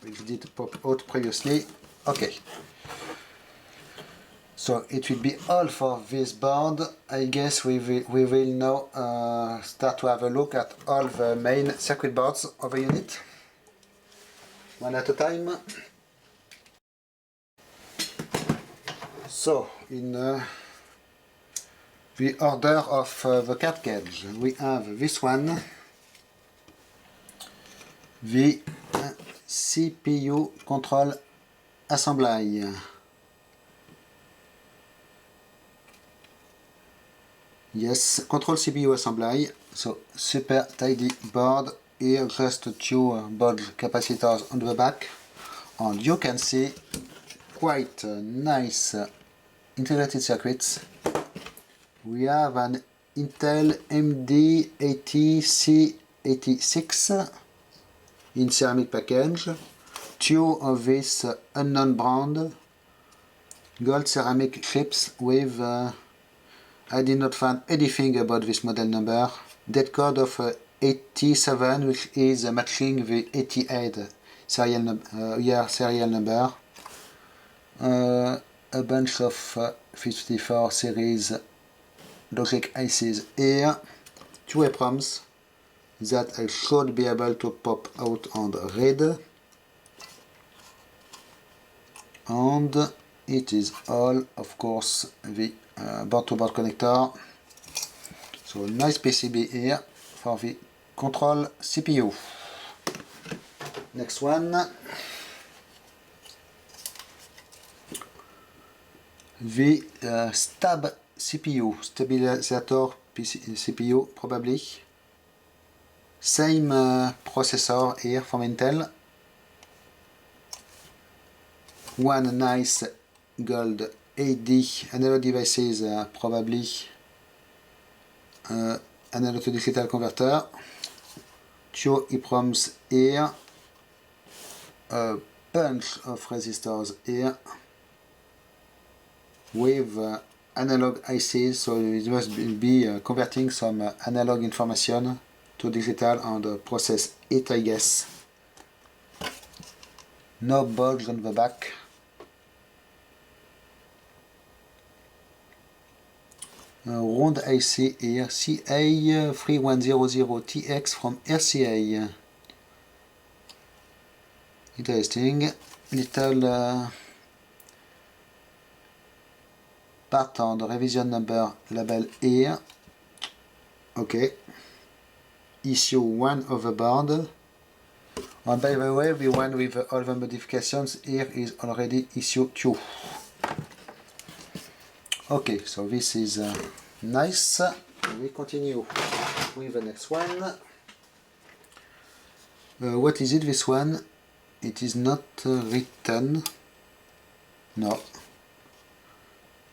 which did pop out previously. Okay. So it will be all for this board. I guess we will now start to have a look at all the main circuit boards of the unit, one at a time. So in the order of the card cage, we have this one, the CPU control assembly. Yes, control CPU assembly, so super tidy board. Here just two board capacitors on the back, and you can see quite nice integrated circuits. We have an Intel MD80C86 in ceramic package, two of this unknown brand gold ceramic chips with I did not find anything about this model number. That code of 87, which is matching the 88 serial number. A bunch of 54 series logic ICs here. Two EPROMs that I should be able to pop out and read. And it is all, of course, the board-to-board connector. So nice PCB here for the control CPU. Next one, the STAB CPU, stabilizer CPU probably. Same processor here from Intel. One nice gold AD analog devices, probably analog to digital converter. Two EPROMs here. A bunch of resistors here with analog ICs, so it must be converting some analog information to digital and process it, I guess. No bulge on the back. Round IC here, CA3100TX from RCA. Interesting. Little part on the revision number label here. Okay. Issue 1 of the board. And by the way, the one with all the modifications here is already issue 2. Okay, so this is nice. We continue with the next one. What is it, this one? It is not written. No.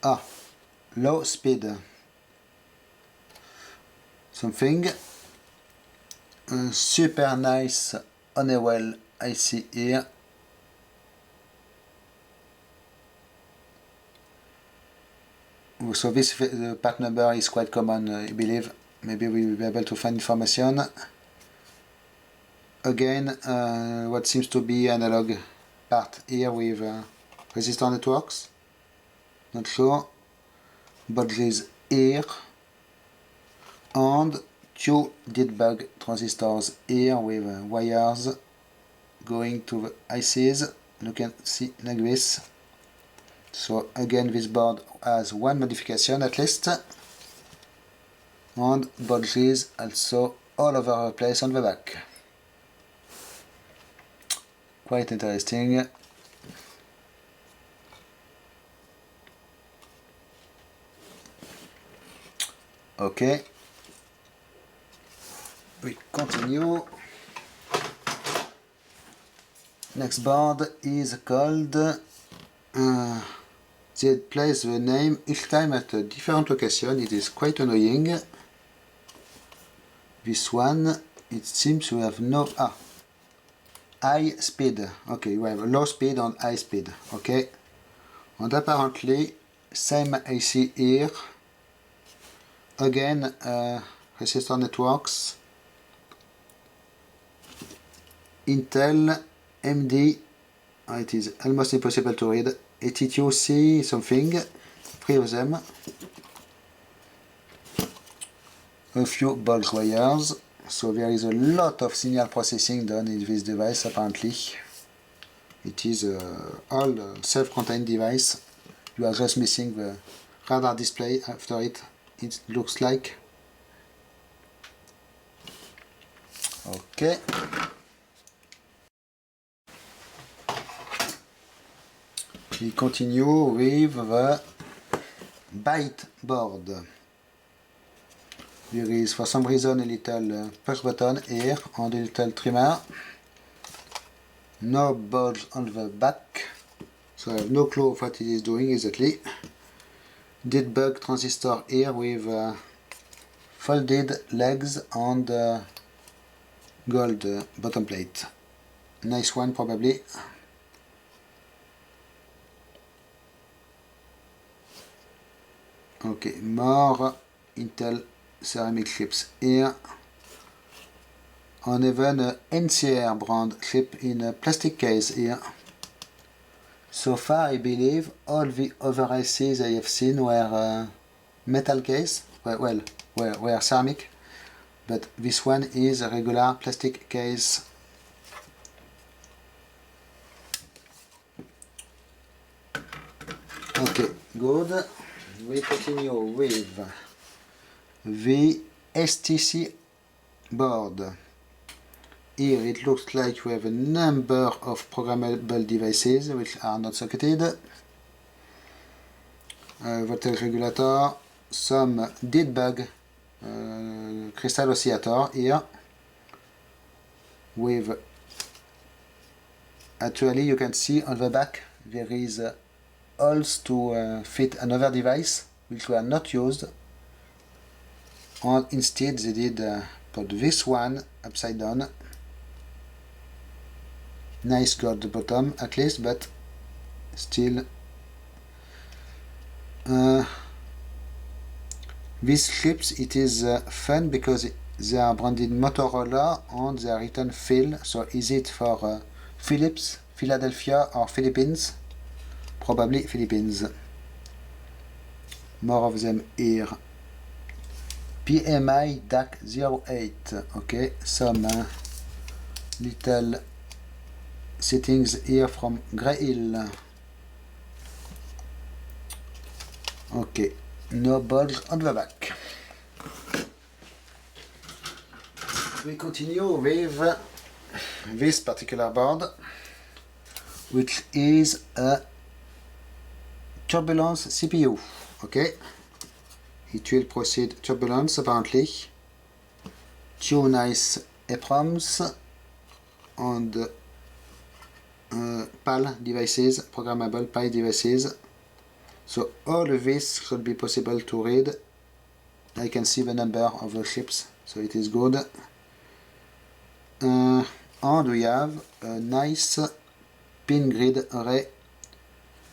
Ah, low speed. Something. Super nice Honeywell IC here. So this part number is quite common, I believe. Maybe we will be able to find information. Again, what seems to be analog part here with resistor networks. Not sure. Bodges here. And two dead bug transistors here with wires going to the ICs. You can see like this. So again, this board has one modification at least, and bodges also all over the place on the back. Quite interesting. Okay, we continue. Next board is called they place the name each time at a different location. It is quite annoying. This one it seems we have no high speed. Okay, we have low speed and high speed. Okay, and apparently same IC here. Again, resistor networks, Intel, AMD. It is almost impossible to read. AT2C something, 3 of them. A few bulk wires. So there is a lot of signal processing done in this device apparently. It is all self-contained device. You are just missing the radar display after it. It looks like. Okay. We continue with the byte board. There is for some reason a little push button here and a little trimmer. No bulge on the back, so I have no clue of what it is doing exactly. Dead bug transistor here with folded legs and gold bottom plate. Nice one probably. Okay, more Intel ceramic chips here. And even a NCR brand chip in a plastic case here. So far I believe all the other ICs I have seen were metal case, were ceramic, but this one is a regular plastic case. Okay, good. We continue with the STC board. Here it looks like we have a number of programmable devices which are not socketed. Voltage regulator, some dead bug crystal oscillator here with, actually you can see on the back there is holes to fit another device which were not used, and instead they did put this one upside down. Nice gold bottom at least, but still these chips, it is fun because they are branded Motorola and they are written Phil, so is it for Philips, Philadelphia or Philippines? Probably Philippines. More of them here. PMI DAC 08. Okay, some little settings here from Greyhill. Okay, no bulge on the back. We continue with this particular board, which is a Turbulence CPU. Okay, it will proceed Turbulence apparently. Two nice EPROMs and PAL devices, programmable PAL devices. So all of this should be possible to read. I can see the number of the chips, so it is good. And we have a nice pin grid array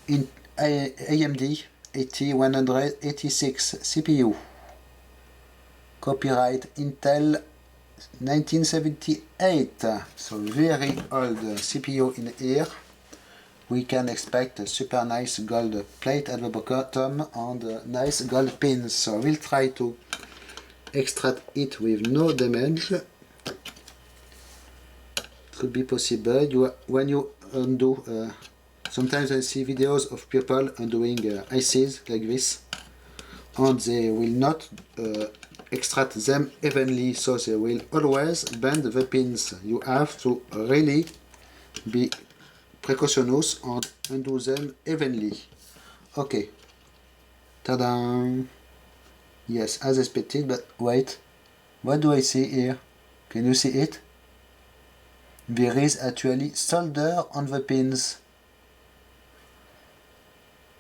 in AMD 8186 CPU. Copyright Intel 1978. So very old CPU in here. We can expect a super nice gold plate at the bottom and nice gold pins. So we'll try to extract it with no damage. Could be possible. When you undo, sometimes I see videos of people undoing ICs like this, and they will not extract them evenly, so they will always bend the pins. You have to really be precautious and undo them evenly. Okay. Ta-da! Yes, as expected, but wait. What do I see here? Can you see it? There is actually solder on the pins.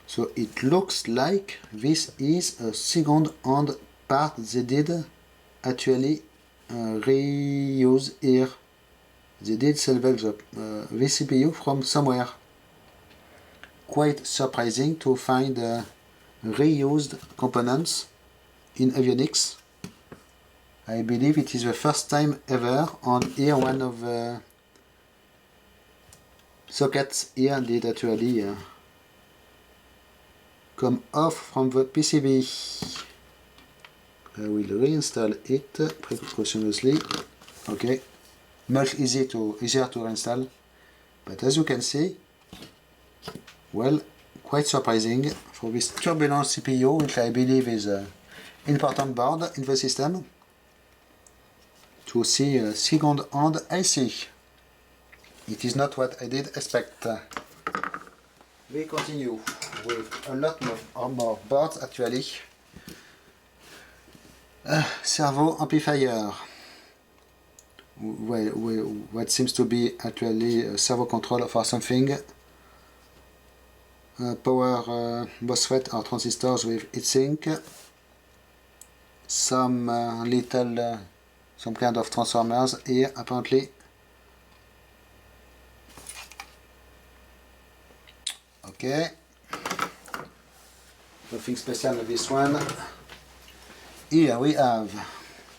So it looks like this is a second hand part they did actually reuse here. They did salvage the vCPU from somewhere. Quite surprising to find reused components in avionics. I believe it is the first time ever, and here one of the sockets here did actually come off from the PCB. I will reinstall it precautionously. Okay, much easier to reinstall, but as you can see, well, quite surprising for this turbulence CPU, which I believe is an important board in the system, to see a second-hand IC. It is not what I did expect. We continue with a lot more boards actually. Servo amplifier. What seems to be actually a servo control for something. Power MOSFET or transistors with heatsink. Some some kind of transformers here apparently. Okay. Nothing special with this one. Here we have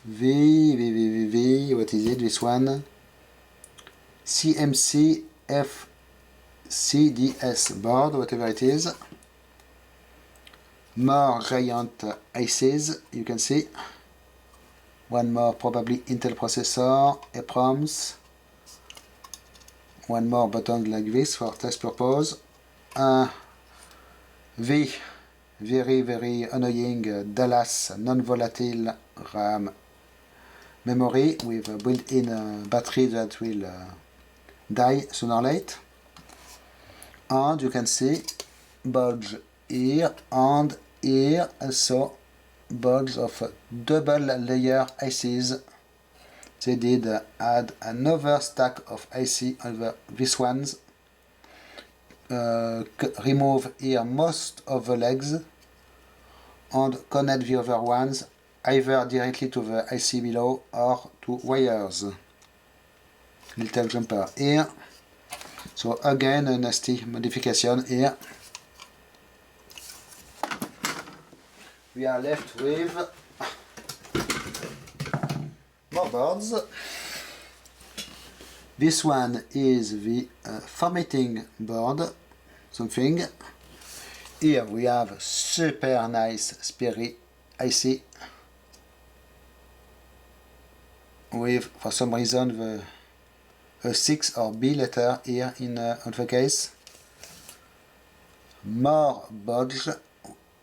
what is it, this one? CMC FCDS board, whatever it is. More giant ICs, you can see. One more probably Intel processor, EPROMs. One more button like this for test purpose. Very annoying Dallas non-volatile RAM memory with a built-in battery that will die sooner or later. And you can see bulge here and here also bulge of double layer ICs. They did add another stack of IC over these ones. Remove here most of the legs and connect the other ones either directly to the IC below or to wires. Little jumper here. So again a nasty modification here. We are left with more boards. This one is the formatting board, something. Here we have super nice Sperry IC with, for some reason, the 6 or B letter here on the case. More bulge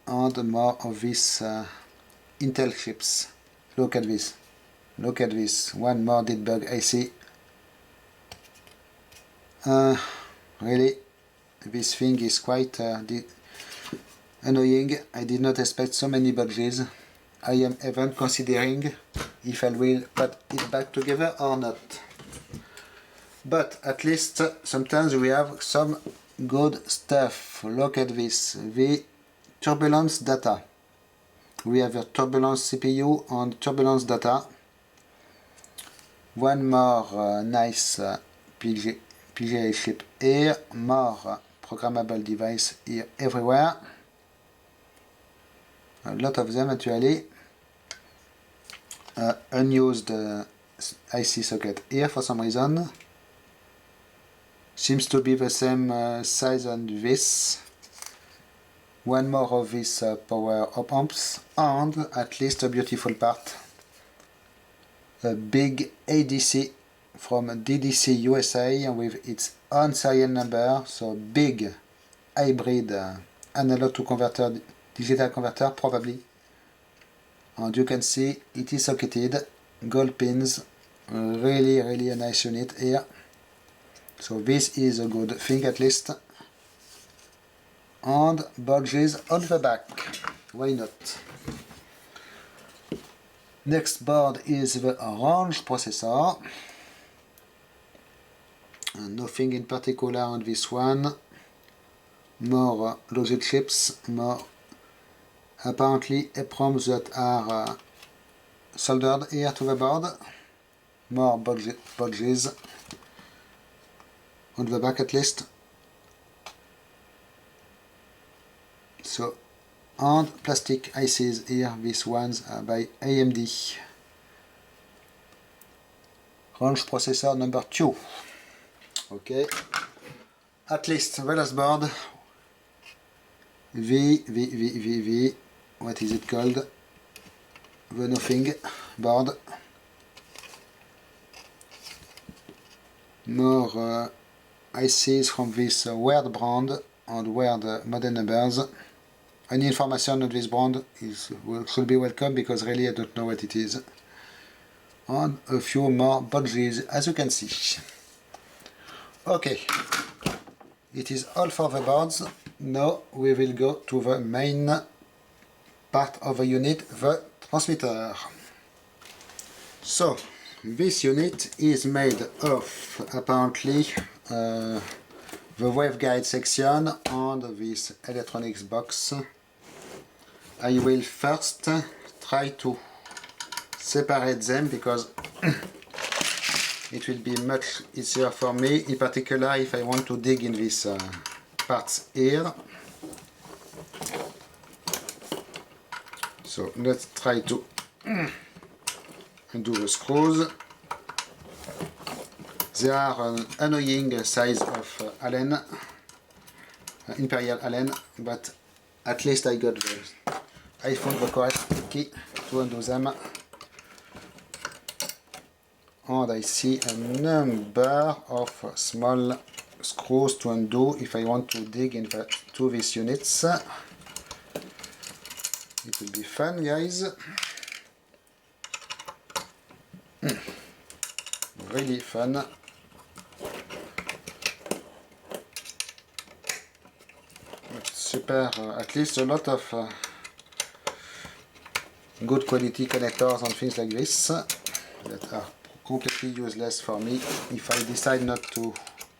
and more of these Intel chips. Look at this. Look at this. One more debug IC. Really, this thing is quite annoying. I did not expect so many bulges. I am even considering if I will put it back together or not. But at least sometimes we have some good stuff. Look at this. The turbulence data. We have a turbulence CPU and turbulence data. One more nice PGA chip here, more programmable device here everywhere. A lot of them actually. Unused IC socket here for some reason. Seems to be the same size on this. One more of these power op amps, and at least a beautiful part. A big ADC from DDC USA with its own serial number, so big hybrid analog to converter, digital converter probably. And you can see it is socketed, gold pins, really a nice unit here. So this is a good thing at least. And bulges on the back, why not? Next board is the Orange processor. Nothing in particular on this one. More logic chips, more apparently EPROMs that are soldered here to the board. more bulges on the back at least. So, and plastic ICs here, these ones are by AMD. Range processor number 2. Okay. At least the last board. What is it called? The nothing board. More ICs from this weird brand and weird model numbers. Any information on this brand should be welcome, because really I don't know what it is. And a few more bulges, as you can see. Okay, it is all for the boards. Now we will go to the main part of the unit, the transmitter. So, this unit is made of apparently the waveguide section and this electronics box. I will first try to separate them, because it will be much easier for me, in particular if I want to dig in these parts here. So let's try to undo the screws. They are an annoying size of Allen, Imperial Allen, but at least I found the correct key to undo them. And I see a number of small screws to undo if I want to dig into these units. It will be fun, guys. Really fun. Super, at least a lot of good quality connectors and things like this that are completely useless for me if I decide not to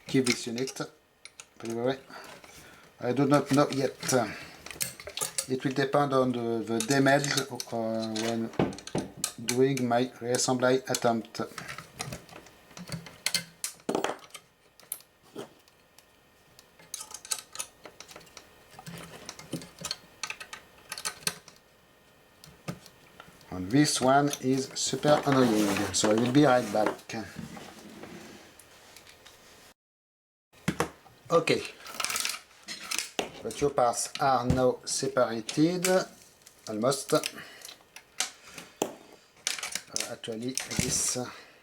keep this unit. By the way, I do not know yet. It will depend on the damage when doing my reassembly attempt. And this one is super annoying, so I will be right back. Okay, the two parts are now separated, almost. Actually, this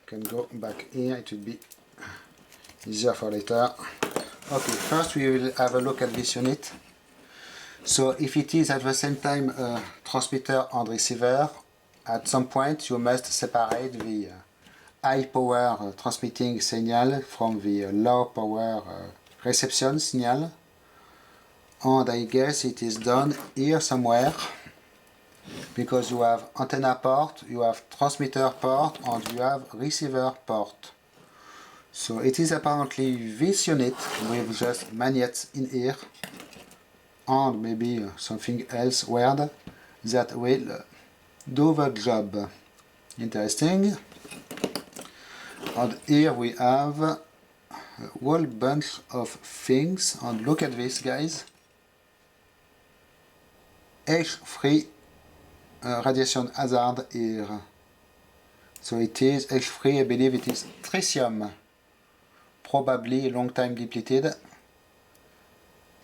can go back here, it will be easier for later. Okay, first we will have a look at this unit. So if it is at the same time a transmitter and receiver, at some point you must separate the high power transmitting signal from the low power reception signal, and I guess it is done here somewhere, because you have antenna port, you have transmitter port, and you have receiver port. So it is apparently this unit with just magnets in here and maybe something else weird that will do the job. Interesting. And here we have a whole bunch of things, and look at this, guys. H3 radiation hazard here. So it is H3, I believe it is tritium, probably a long time depleted,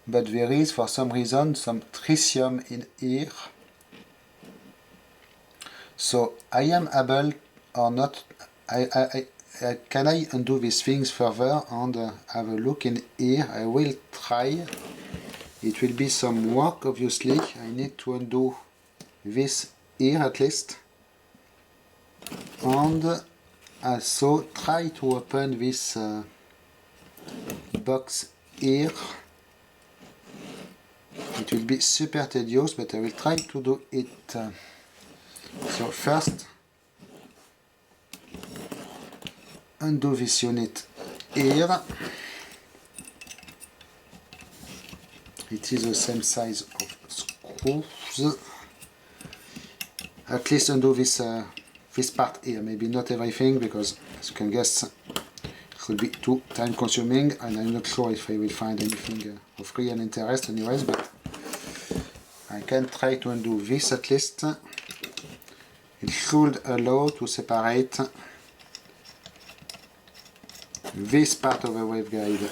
but there is for some reason some tritium in here. So I am able or not, can I undo these things further and have a look in here? I will try. It will be some work, obviously. I need to undo this here at least, and also try to open this box here. It will be super tedious, but I will try to do it. So first, undo this unit here. It is the same size of screws. At least undo this this part here. Maybe not everything, because as you can guess, it could be too time consuming, and I'm not sure if I will find anything of real interest anyways, but I can try to undo this at least. It should allow to separate this part of the waveguide.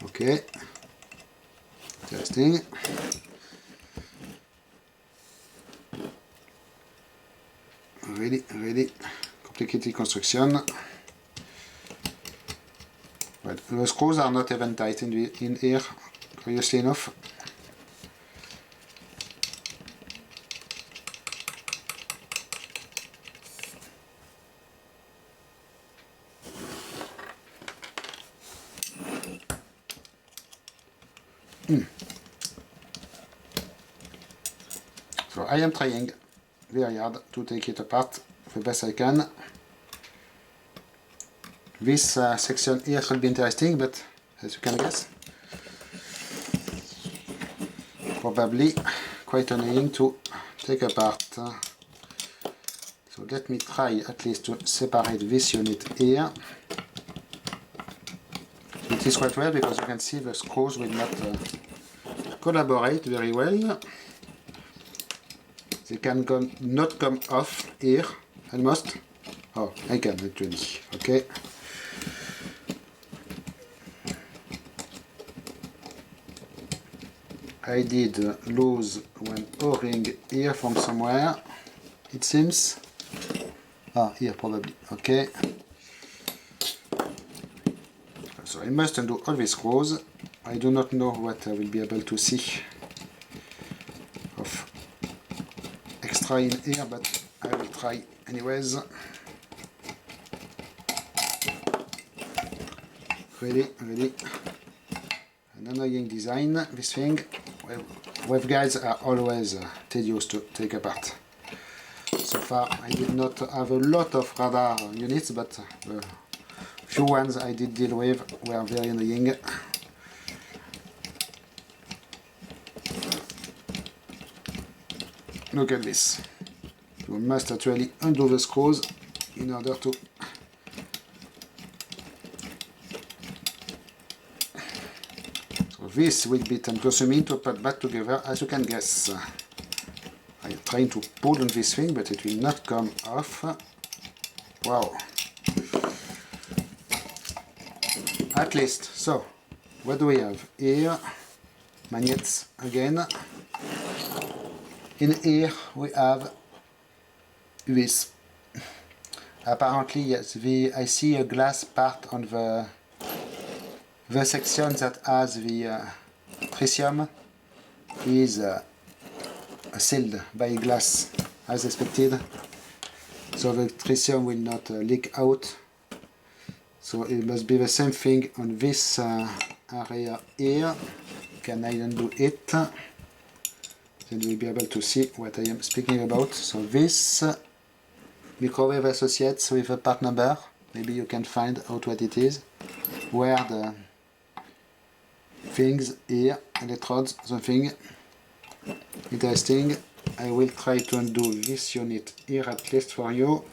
Okay, interesting. Really complicated construction. But the screws are not even tight in here, curiously enough. So I am trying very hard to take it apart the best I can. This section here should be interesting, but as you can guess, probably quite annoying to take apart. So let me try at least to separate this unit here. It is quite well because you can see the screws will not collaborate very well. They can not come off here, almost. Oh, I can actually, okay. I did lose one O-ring here from somewhere, it seems. Ah, here probably, okay. So I must undo all these screws. I do not know what I will be able to see of extra in here, but I will try anyways. Really an annoying design, this thing. Waveguides are always tedious to take apart. So far I did not have a lot of radar units, but the few ones I did deal with were very annoying. Look at this. You must actually undo the screws in order to this will be time consuming to put back together, as you can guess. I'm trying to pull on this thing, but it will not come off. Wow. At least. So, what do we have here? Magnets again. In here we have this. Apparently, yes, I see a glass part on the section that has the tritium is sealed by glass as expected, so the tritium will not leak out. So it must be the same thing on this area here. Can I undo it? Then we'll be able to see what I am speaking about. So this microwave associates with a part number. Maybe you can find out what it is, where the things here, electrodes, something interesting. I will try to undo this unit here at least for you.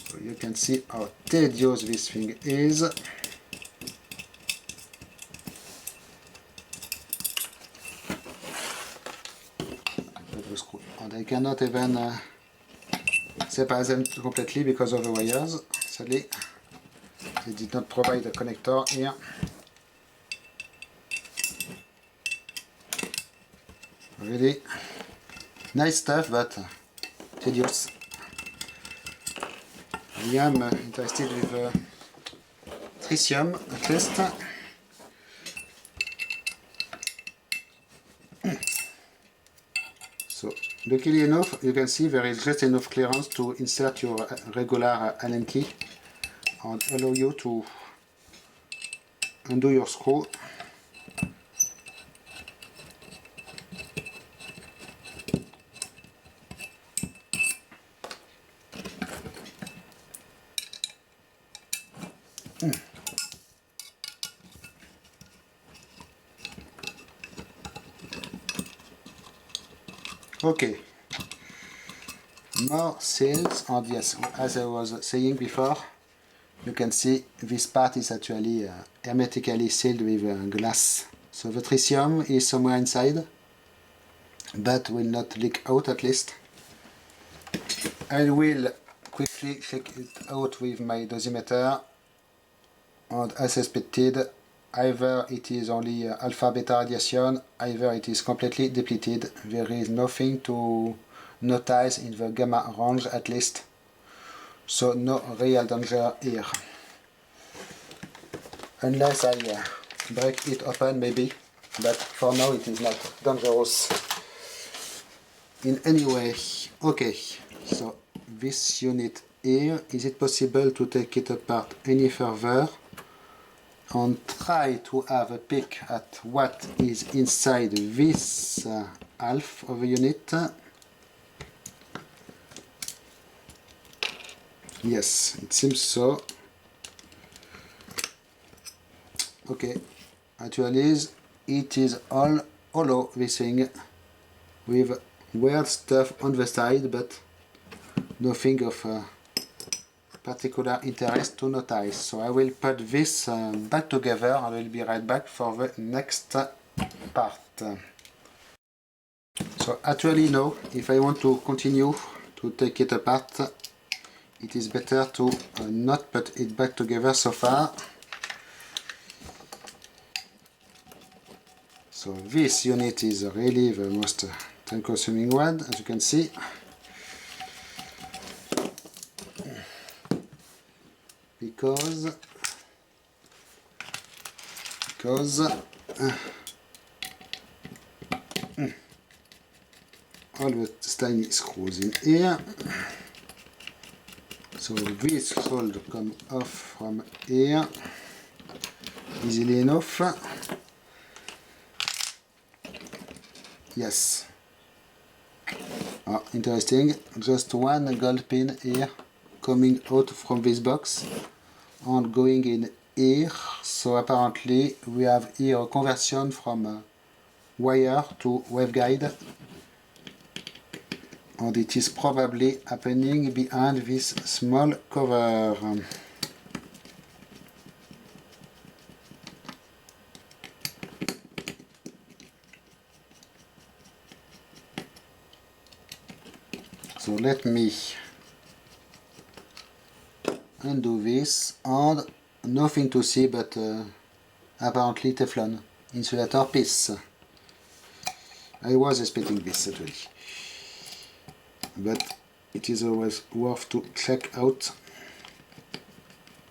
So you can see how tedious this thing is. And I cannot even separate them completely because of the wires, sadly. They did not provide a connector here. Really nice stuff, but tedious. I am interested with tritium at least. So, luckily enough, you can see there is just enough clearance to insert your regular Allen key and allow you to undo your screw. Okay, more seals, and yes, as I was saying before, you can see this part is actually hermetically sealed with glass. So the tritium is somewhere inside, but will not leak out at least. I will quickly check it out with my dosimeter, and as expected, either it is only alpha beta radiation, either it is completely depleted. There is nothing to notice in the gamma range at least, so no real danger here. Unless I break it open maybe, but for now it is not dangerous in any way. Okay, so this unit here, is it possible to take it apart any further and try to have a peek at what is inside this half of the unit? Yes, it seems so. Okay, actually it is all hollow, this thing, with weird stuff on the side, but nothing of particular interest to notice. So I will put this back together and I will be right back for the next part. So actually now, if I want to continue to take it apart, it is better to not put it back together so far. So this unit is really the most time-consuming one, as you can see. Because all the tiny screws in here. So this should come off from here easily enough. Yes. Oh, interesting. Just one gold pin here coming out from this box and going in here. So apparently we have here a conversion from wire to waveguide, and it is probably happening behind this small cover. So let me undo this, and nothing to see but apparently Teflon insulator piece. I was expecting this actually, but it is always worth to check out.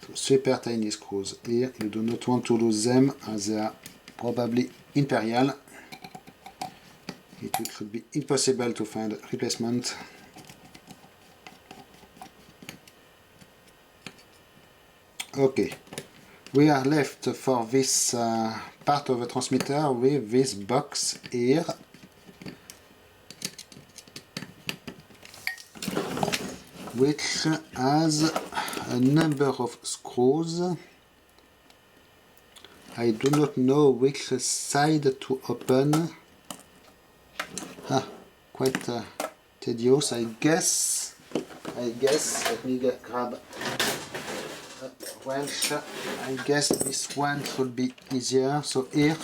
So super tiny screws here, you do not want to lose them as they are probably imperial. It should be impossible to find a replacement. Okay, we are left for this part of the transmitter with this box here, which has a number of screws. I do not know which side to open. Quite tedious, I guess. Let me grab a wrench. I guess this one should be easier. So here,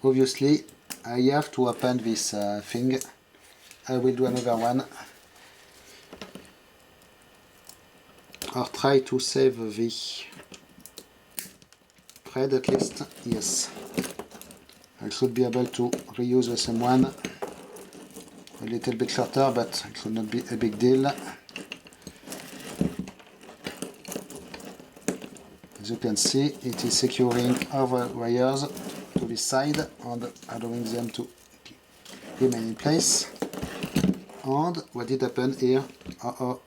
obviously, I have to open this thing. I will do another one, or try to save the thread at least. Yes, I should be able to reuse the same one. A little bit shorter, but it should not be a big deal. As you can see, it is securing all the wires to this side and allowing them to remain in place. And what did happen here? Oh,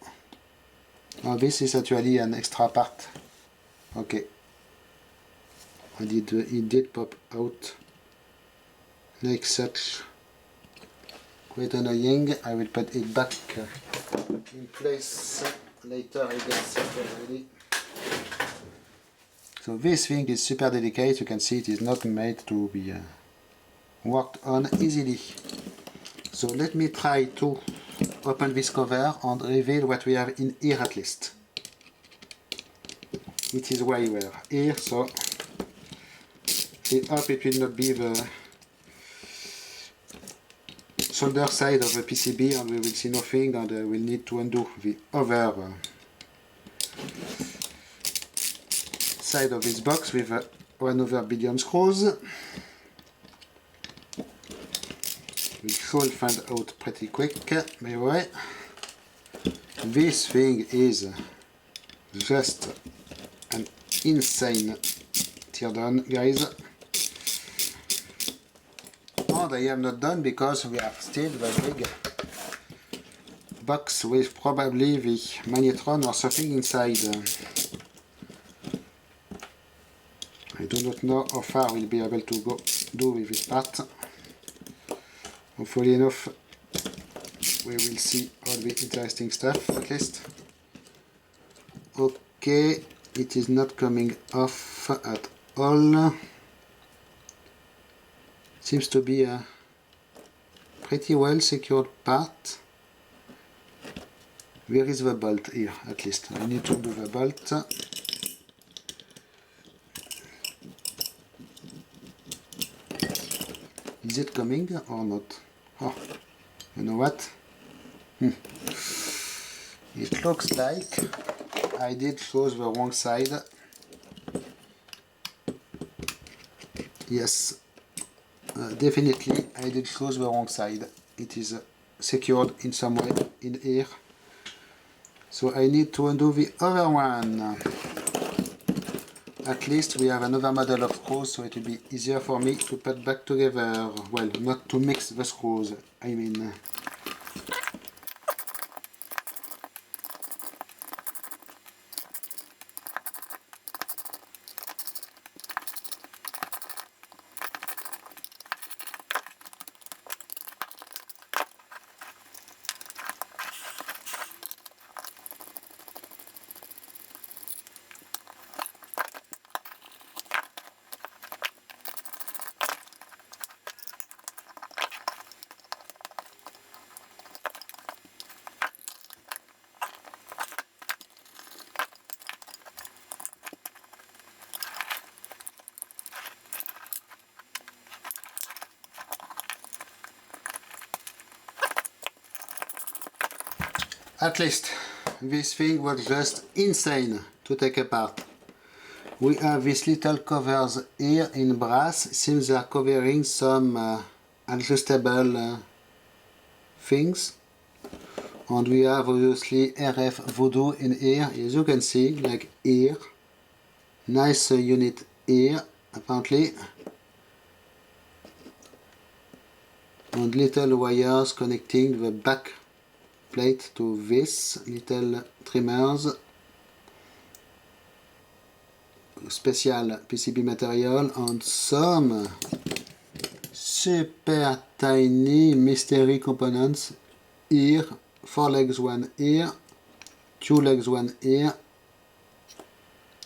this is actually an extra part. Okay. It did pop out like such. Quite annoying. I will put it back in place later, I guess. Already. So this thing is super delicate. You can see it is not made to be worked on easily. So So let me try to open this cover and reveal what we have in here at least. It is way here, so I hope it will not be the solder side of the PCB and we will see nothing, and we'll need to undo the other side of this box with one over billion screws. We should find out pretty quick, by the way. This thing is just an insane teardown, guys. And I am not done because we have still the big box with probably the magnetron or something inside. I do not know how far we'll be able to do with this part. Hopefully enough we will see all the interesting stuff at least. Okay, it is not coming off at all. Seems to be a pretty well secured part. Where is the bolt? Here, at least. I need to do the bolt. Is it coming or not? Oh, you know what? It looks like I did choose the wrong side. Yes, definitely I did choose the wrong side. It is secured in some way in here. So I need to undo the other one. At least we have another model of screws, so it will be easier for me to put back together. Well, not to mix the screws, I mean. At least this thing was just insane to take apart. We have these little covers here in brass. It seems they are covering some adjustable things. And we have obviously RF Voodoo in here, as you can see, like here. Nice unit here, apparently. And little wires connecting the back plate to this, little trimmers, special PCB material, and some super tiny mystery components here, 4 legs one here, 2 legs one here,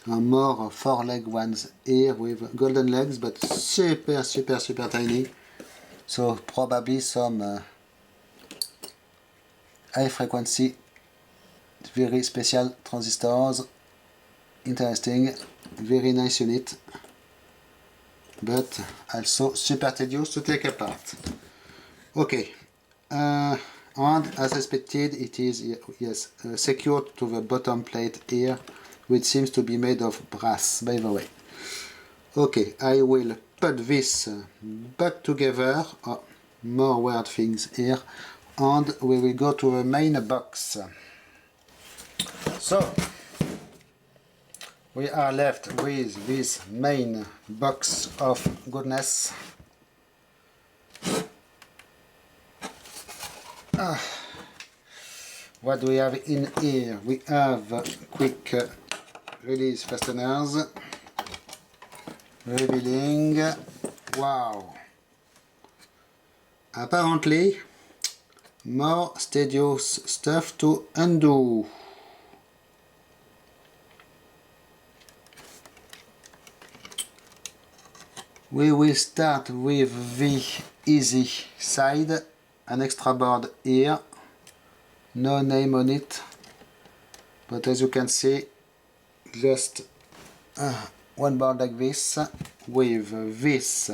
and more 4 leg ones here with golden legs, but super tiny. So probably some high frequency, very special transistors. Interesting, very nice unit, but also super tedious to take apart. Okay, and as expected, it is yes secured to the bottom plate here, which seems to be made of brass, by the way. Okay, I will put this back together. Oh, more weird things here. And we will go to the main box. So we are left with this main box of goodness. What do we have in here? We have quick release fasteners, revealing, wow, apparently more tedious stuff to undo. We will start with the easy side, an extra board here, no name on it, but as you can see, just one board like this with this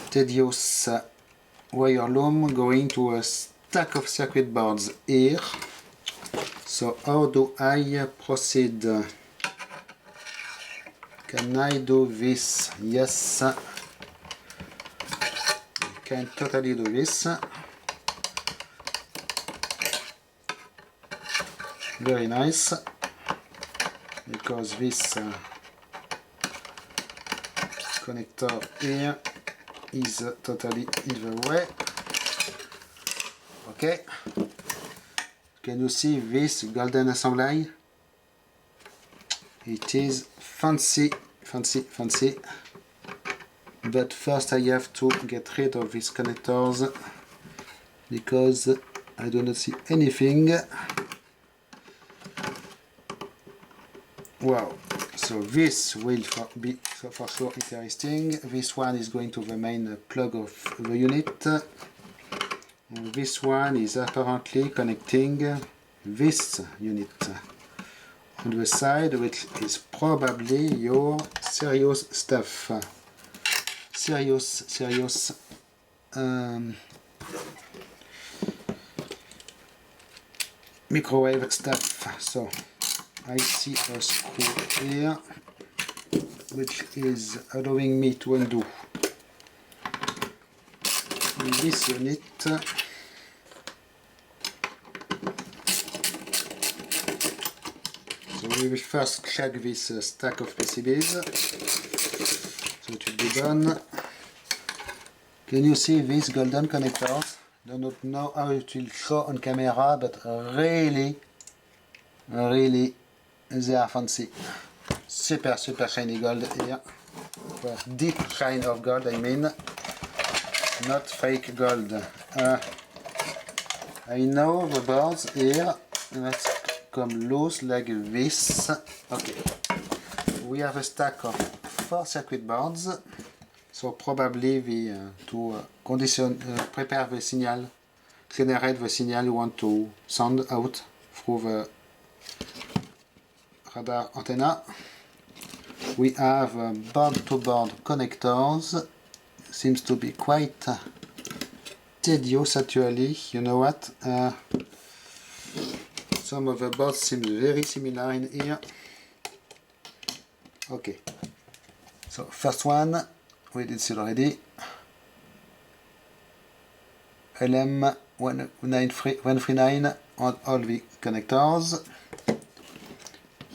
tedious wire loom going to a stack of circuit boards here. So how do I proceed? Can I do this? Yes, I can totally do this. Very nice, because this connector here is totally in the way. Okay, can you see this golden assembly? It is fancy, fancy, fancy. But first I have to get rid of these connectors because I do not see anything. Wow, so this will be for sure interesting. This one is going to the main plug of the unit. This one is apparently connecting this unit on the side, which is probably your serious stuff. Serious microwave stuff. So I see a screw here which is allowing me to undo this unit. So we will first check this stack of PCBs, so it will be done. Can you see these golden connectors? I do not know how it will show on camera, but really they are fancy. Super shiny gold here. Well, deep shine of gold, I mean, not fake gold. I know the boards here. Let's come loose like this. Okay, we have a stack of 4 circuit boards. So probably to prepare the signal, generate the signal you want to send out through the radar antenna. We have board-to-board connectors. Seems to be quite tedious actually. You know what? Some of the boards seem very similar in here. Okay. So first one, we did see already. LM139 on all the connectors.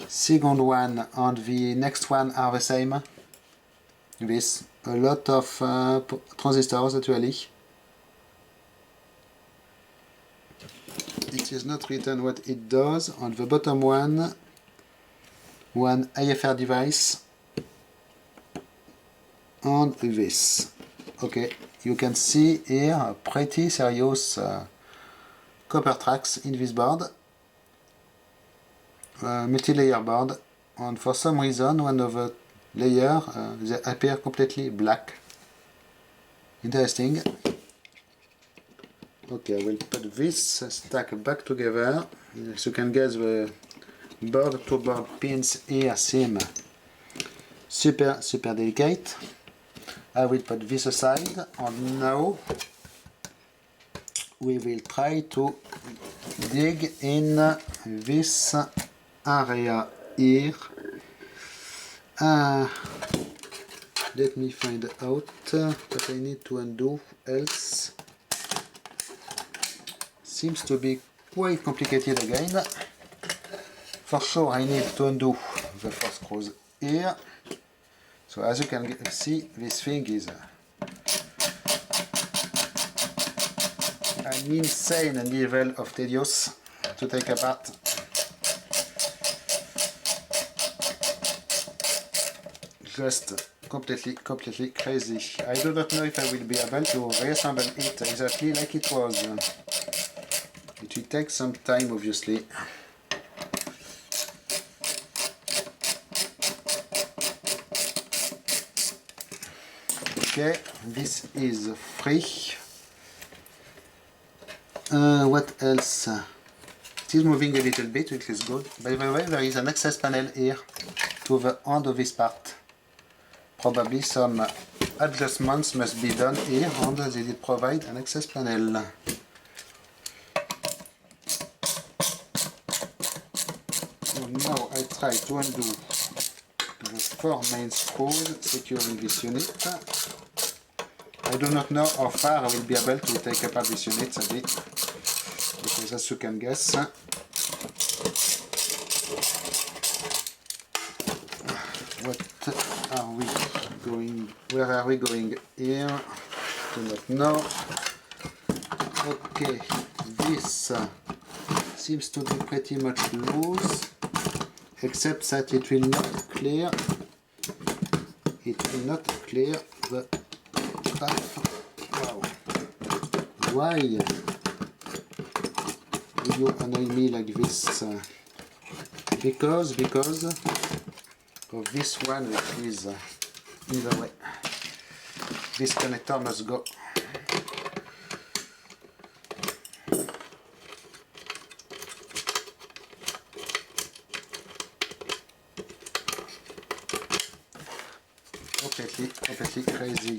Second one and the next one are the same. This, a lot of transistors actually. It is not written what it does. On the bottom one IFR device and this. Okay, you can see here pretty serious copper tracks in this board. Multi-layer board, and for some reason one of the layer they appear completely black. Interesting. Okay, I will put this stack back together. As you can guess, the board-to-board pins here seem super delicate. I will put this aside, and now we will try to dig in this area here. Let me find out what I need to undo, else seems to be quite complicated again. For sure I need to undo the first screws here. So as you can see, this thing is an insane level of tedious to take apart. Just completely crazy. I do not know if I will be able to reassemble it exactly like it was. It will take some time, obviously. Okay, this is free. What else? It is moving a little bit, which is good. By the way, there is an access panel here to the end of this part. Probably some adjustments must be done here, and they did provide an access panel. So now I try to undo the 4 main screws securing this unit. I do not know how far I will be able to take apart this unit a bit, because as you can guess, what are we going, where are we going here? Do not know. Okay, this seems to be pretty much loose, except that it will not clear. It will not clear the stuff. Wow. Why will you annoy me like this? Because of this one which is in the way. This connector must go. Completely crazy.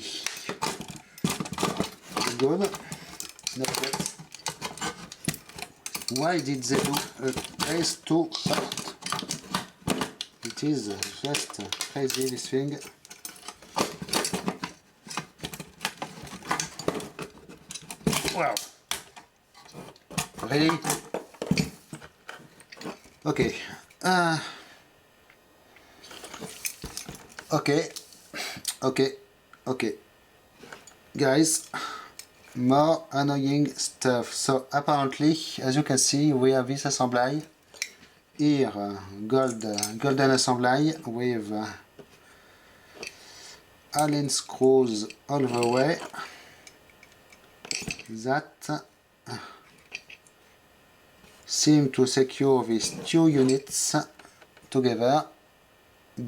Good. Not yet. Why did they do a place too short? It is just crazy, this thing. Wow. Really? Okay. Okay. Guys, more annoying stuff. So apparently, as you can see, we have this assembly here, golden assembly with Allen screws all the way. That seem to secure these 2 units together.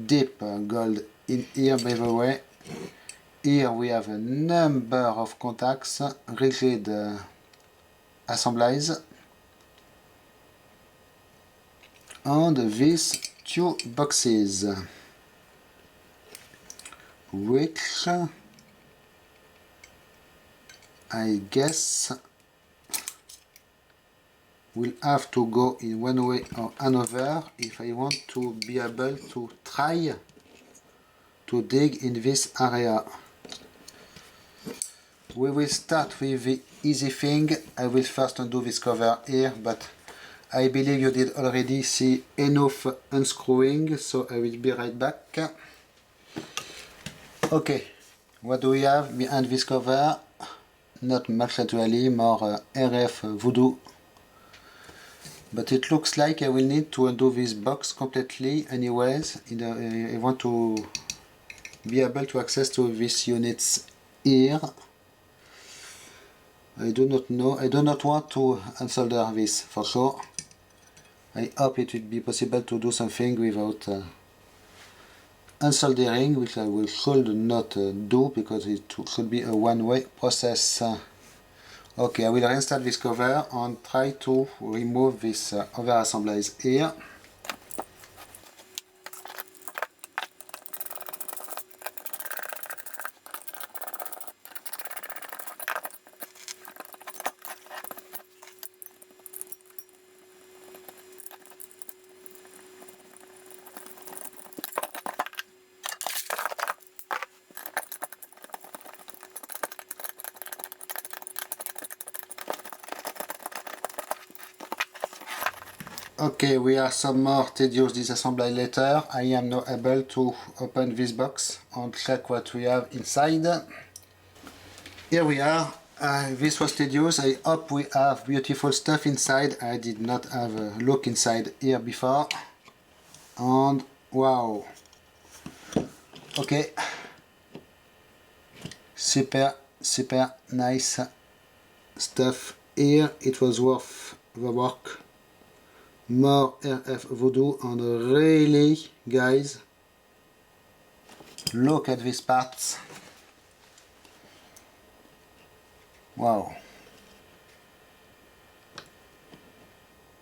Deep gold in here, by the way. Here we have a number of contacts, rigid assemblies, and these 2 boxes, which I guess will have to go in one way or another if I want to be able to try to dig in this area. We will start with the easy thing. I will first undo this cover here, but I believe you did already see enough unscrewing, so I will be right back. Okay, what do we have behind this cover? Not much actually, more RF voodoo. But it looks like I will need to undo this box completely anyways. I want to be able to access to these units here. I do not know, I do not want to unsolder this for sure. I hope it will be possible to do something without unsoldering, which I should not do because it should be a one-way process. Okay, I will reinstall this cover and try to remove this other assemblies here. Okay, we are some more tedious disassembly later. I am now able to open this box and check what we have inside. Here we are. This was tedious. I hope we have beautiful stuff inside. I did not have a look inside here before. And wow. Okay. Super nice stuff here. It was worth the work. More RF voodoo, and really, guys, look at these parts. Wow.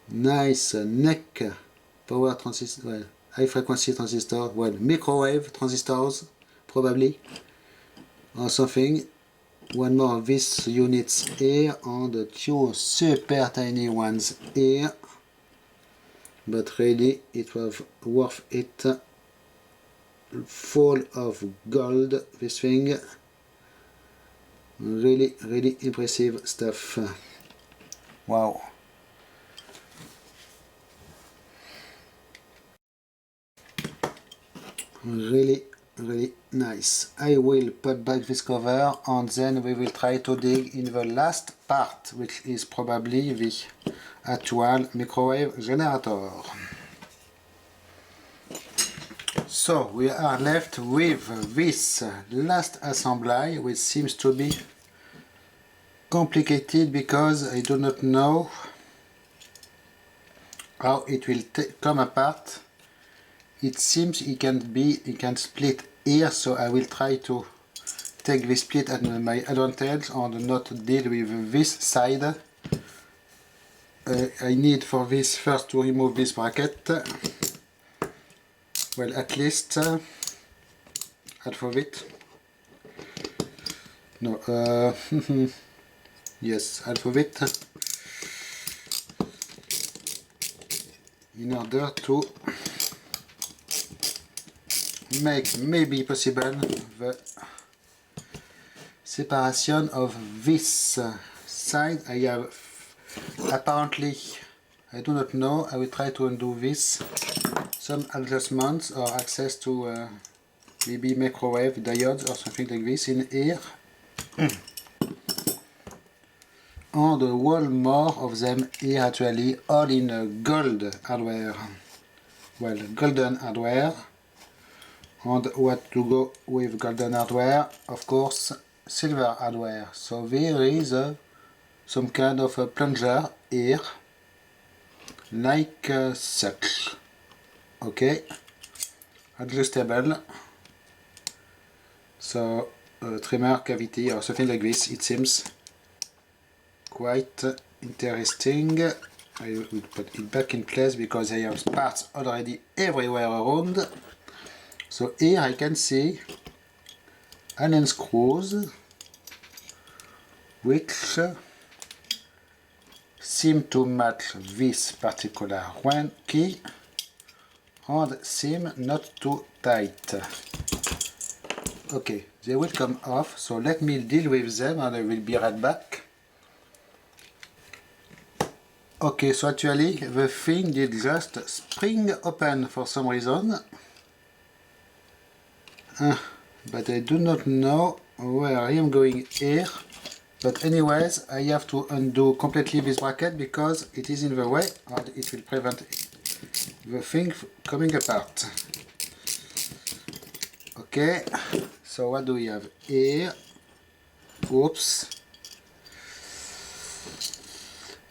Nice neck power transistor, well, high frequency transistor, well, microwave transistors, probably, or something. One more of these units here, and two super tiny ones here. But really, it was worth it. Full of gold, this thing. Really, really impressive stuff. Wow. Really, really nice. I will put back this cover and then we will try to dig in the last part, which is probably the actual microwave generator. So we are left with this last assembly, which seems to be complicated because I do not know how it will come apart. It seems it can split here, so I will try to take this split at my advantage and not deal with this side. I need for this first to remove this bracket. Well, at least half of it. No, yes, half of it. In order to make maybe possible the separation of this side. I have apparently, I do not know, I will try to undo this. Some adjustments or access to maybe microwave diodes or something like this in here. And one more of them here actually, all in gold hardware. Well, golden hardware. And what to go with golden hardware? Of course, silver hardware. So there is some kind of a plunger here, like such. Okay, adjustable. So trimmer cavity or something like this, it seems quite interesting. I will put it back in place because I have parts already everywhere around. So here I can see Allen screws which seem to match this particular one key and seem not too tight. Okay, they will come off, so let me deal with them and I will be right back. Okay, so actually the thing did just spring open for some reason. But I do not know where I am going here. But anyways, I have to undo completely this bracket because it is in the way and it will prevent the thing coming apart. Okay, so what do we have here? Oops.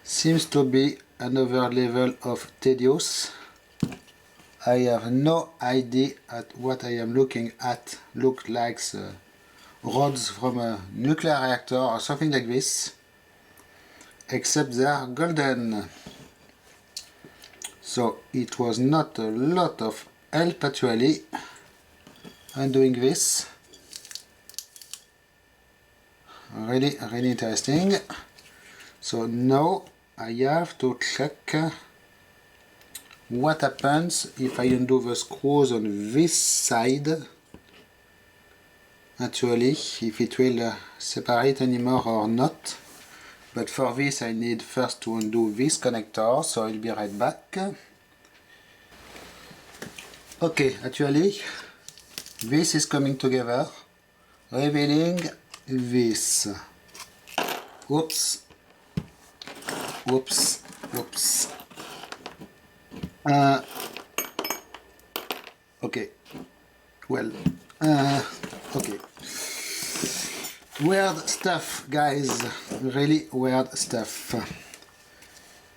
Seems to be another level of tedious. I have no idea at what I am looking at. Look like rods from a nuclear reactor or something like this, except they are golden. So it was not a lot of help actually undoing this. Really, really interesting. So now I have to check what happens if I undo the screws on this side. Actually, if it will separate anymore or not. But for this I need first to undo this connector, so I'll be right back. Okay, actually this is coming together, revealing this. Whoops, whoops, whoops. Okay, well, okay. Weird stuff, guys, really weird stuff.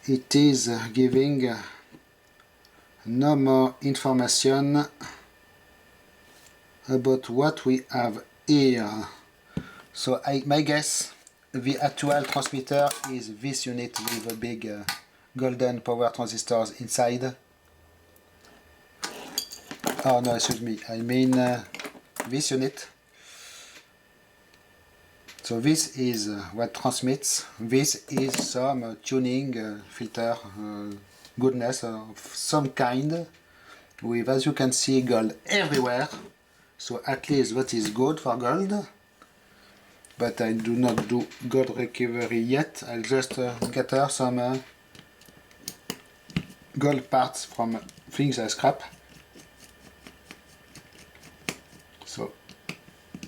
It is giving no more information about what we have here. So my guess the actual transmitter is this unit with a big golden power transistors inside. Oh no, excuse me, I mean this unit. So this is what transmits. This is some tuning filter goodness of some kind, with, as you can see, gold everywhere. So at least that is good for gold. But I do not do gold recovery yet. I'll just gather some gold parts from things I scrap. So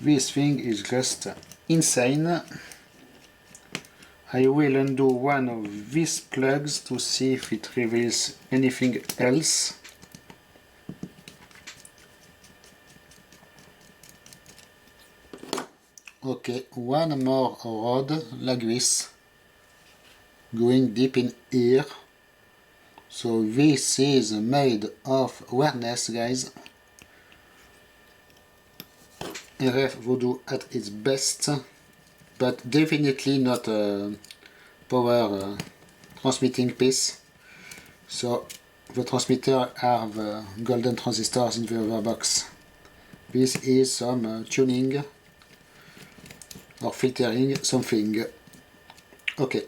this thing is just insane. I will undo one of these plugs to see if it reveals anything else. Okay, one more rod like this, going deep in here. So this is made of awareness, guys. RF Voodoo at its best, but definitely not a power transmitting piece. So the transmitter have golden transistors in the other box. This is some tuning or filtering something. Okay,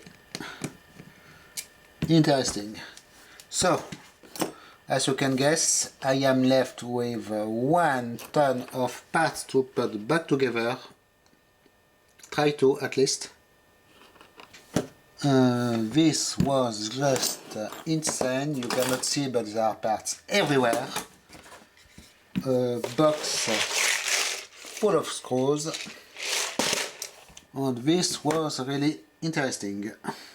interesting. So as you can guess, I am left with 1 ton of parts to put back together. Try to, at least. This was just insane. You cannot see, but there are parts everywhere. A box full of screws. And this was really interesting.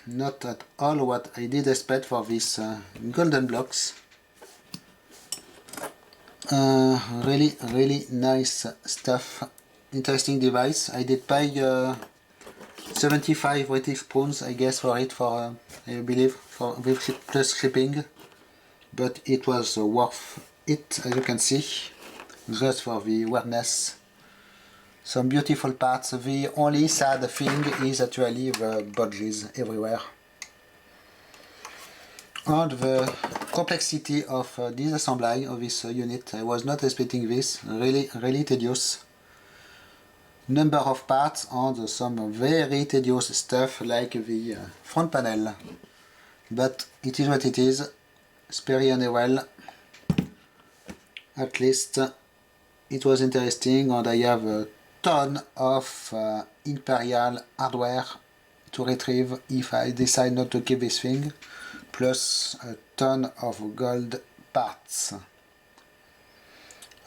Not at all what I did expect for these golden blocks. Really nice stuff. Interesting device. I did pay 75 British pounds, I guess, for it, for I believe, for with plus shipping. But it was worth it, as you can see, just for the awareness. Some beautiful parts. The only sad thing is actually the bodges everywhere. And the complexity of disassembly of this unit. I was not expecting this. Really tedious. Number of parts and some very tedious stuff like the front panel. But it is what it is. Sperry and well. At least it was interesting, and I have a ton of Imperial hardware to retrieve if I decide not to keep this thing, plus a ton of gold parts.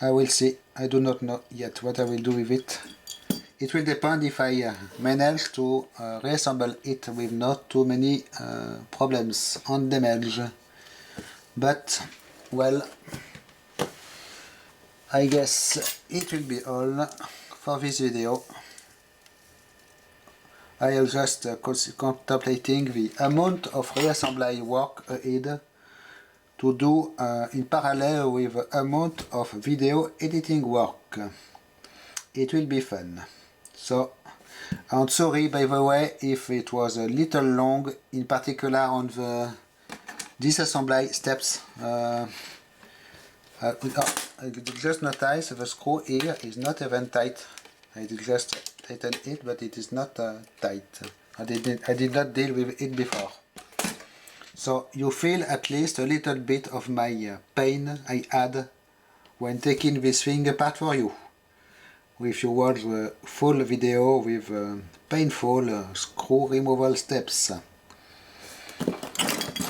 I will see. I do not know yet what I will do with it. It will depend if I manage to reassemble it with not too many problems and damage. But, well, I guess it will be all for this video. I am just contemplating the amount of reassembly work ahead to do in parallel with the amount of video editing work. It will be fun. So, and sorry by the way if it was a little long, in particular on the disassembly steps. I did just notice the screw here is not even tight. I did just tighten it, but it is not tight. I did not deal with it before. So you feel at least a little bit of my pain I had when taking this thing apart for you. If you watch the full video with painful screw removal steps.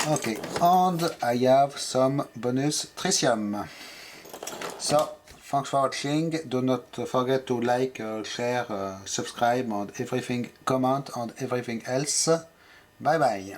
Okay, and I have some bonus tritium. So, thanks for watching. Do not forget to like, share, subscribe, and everything, comment, and everything else. Bye bye.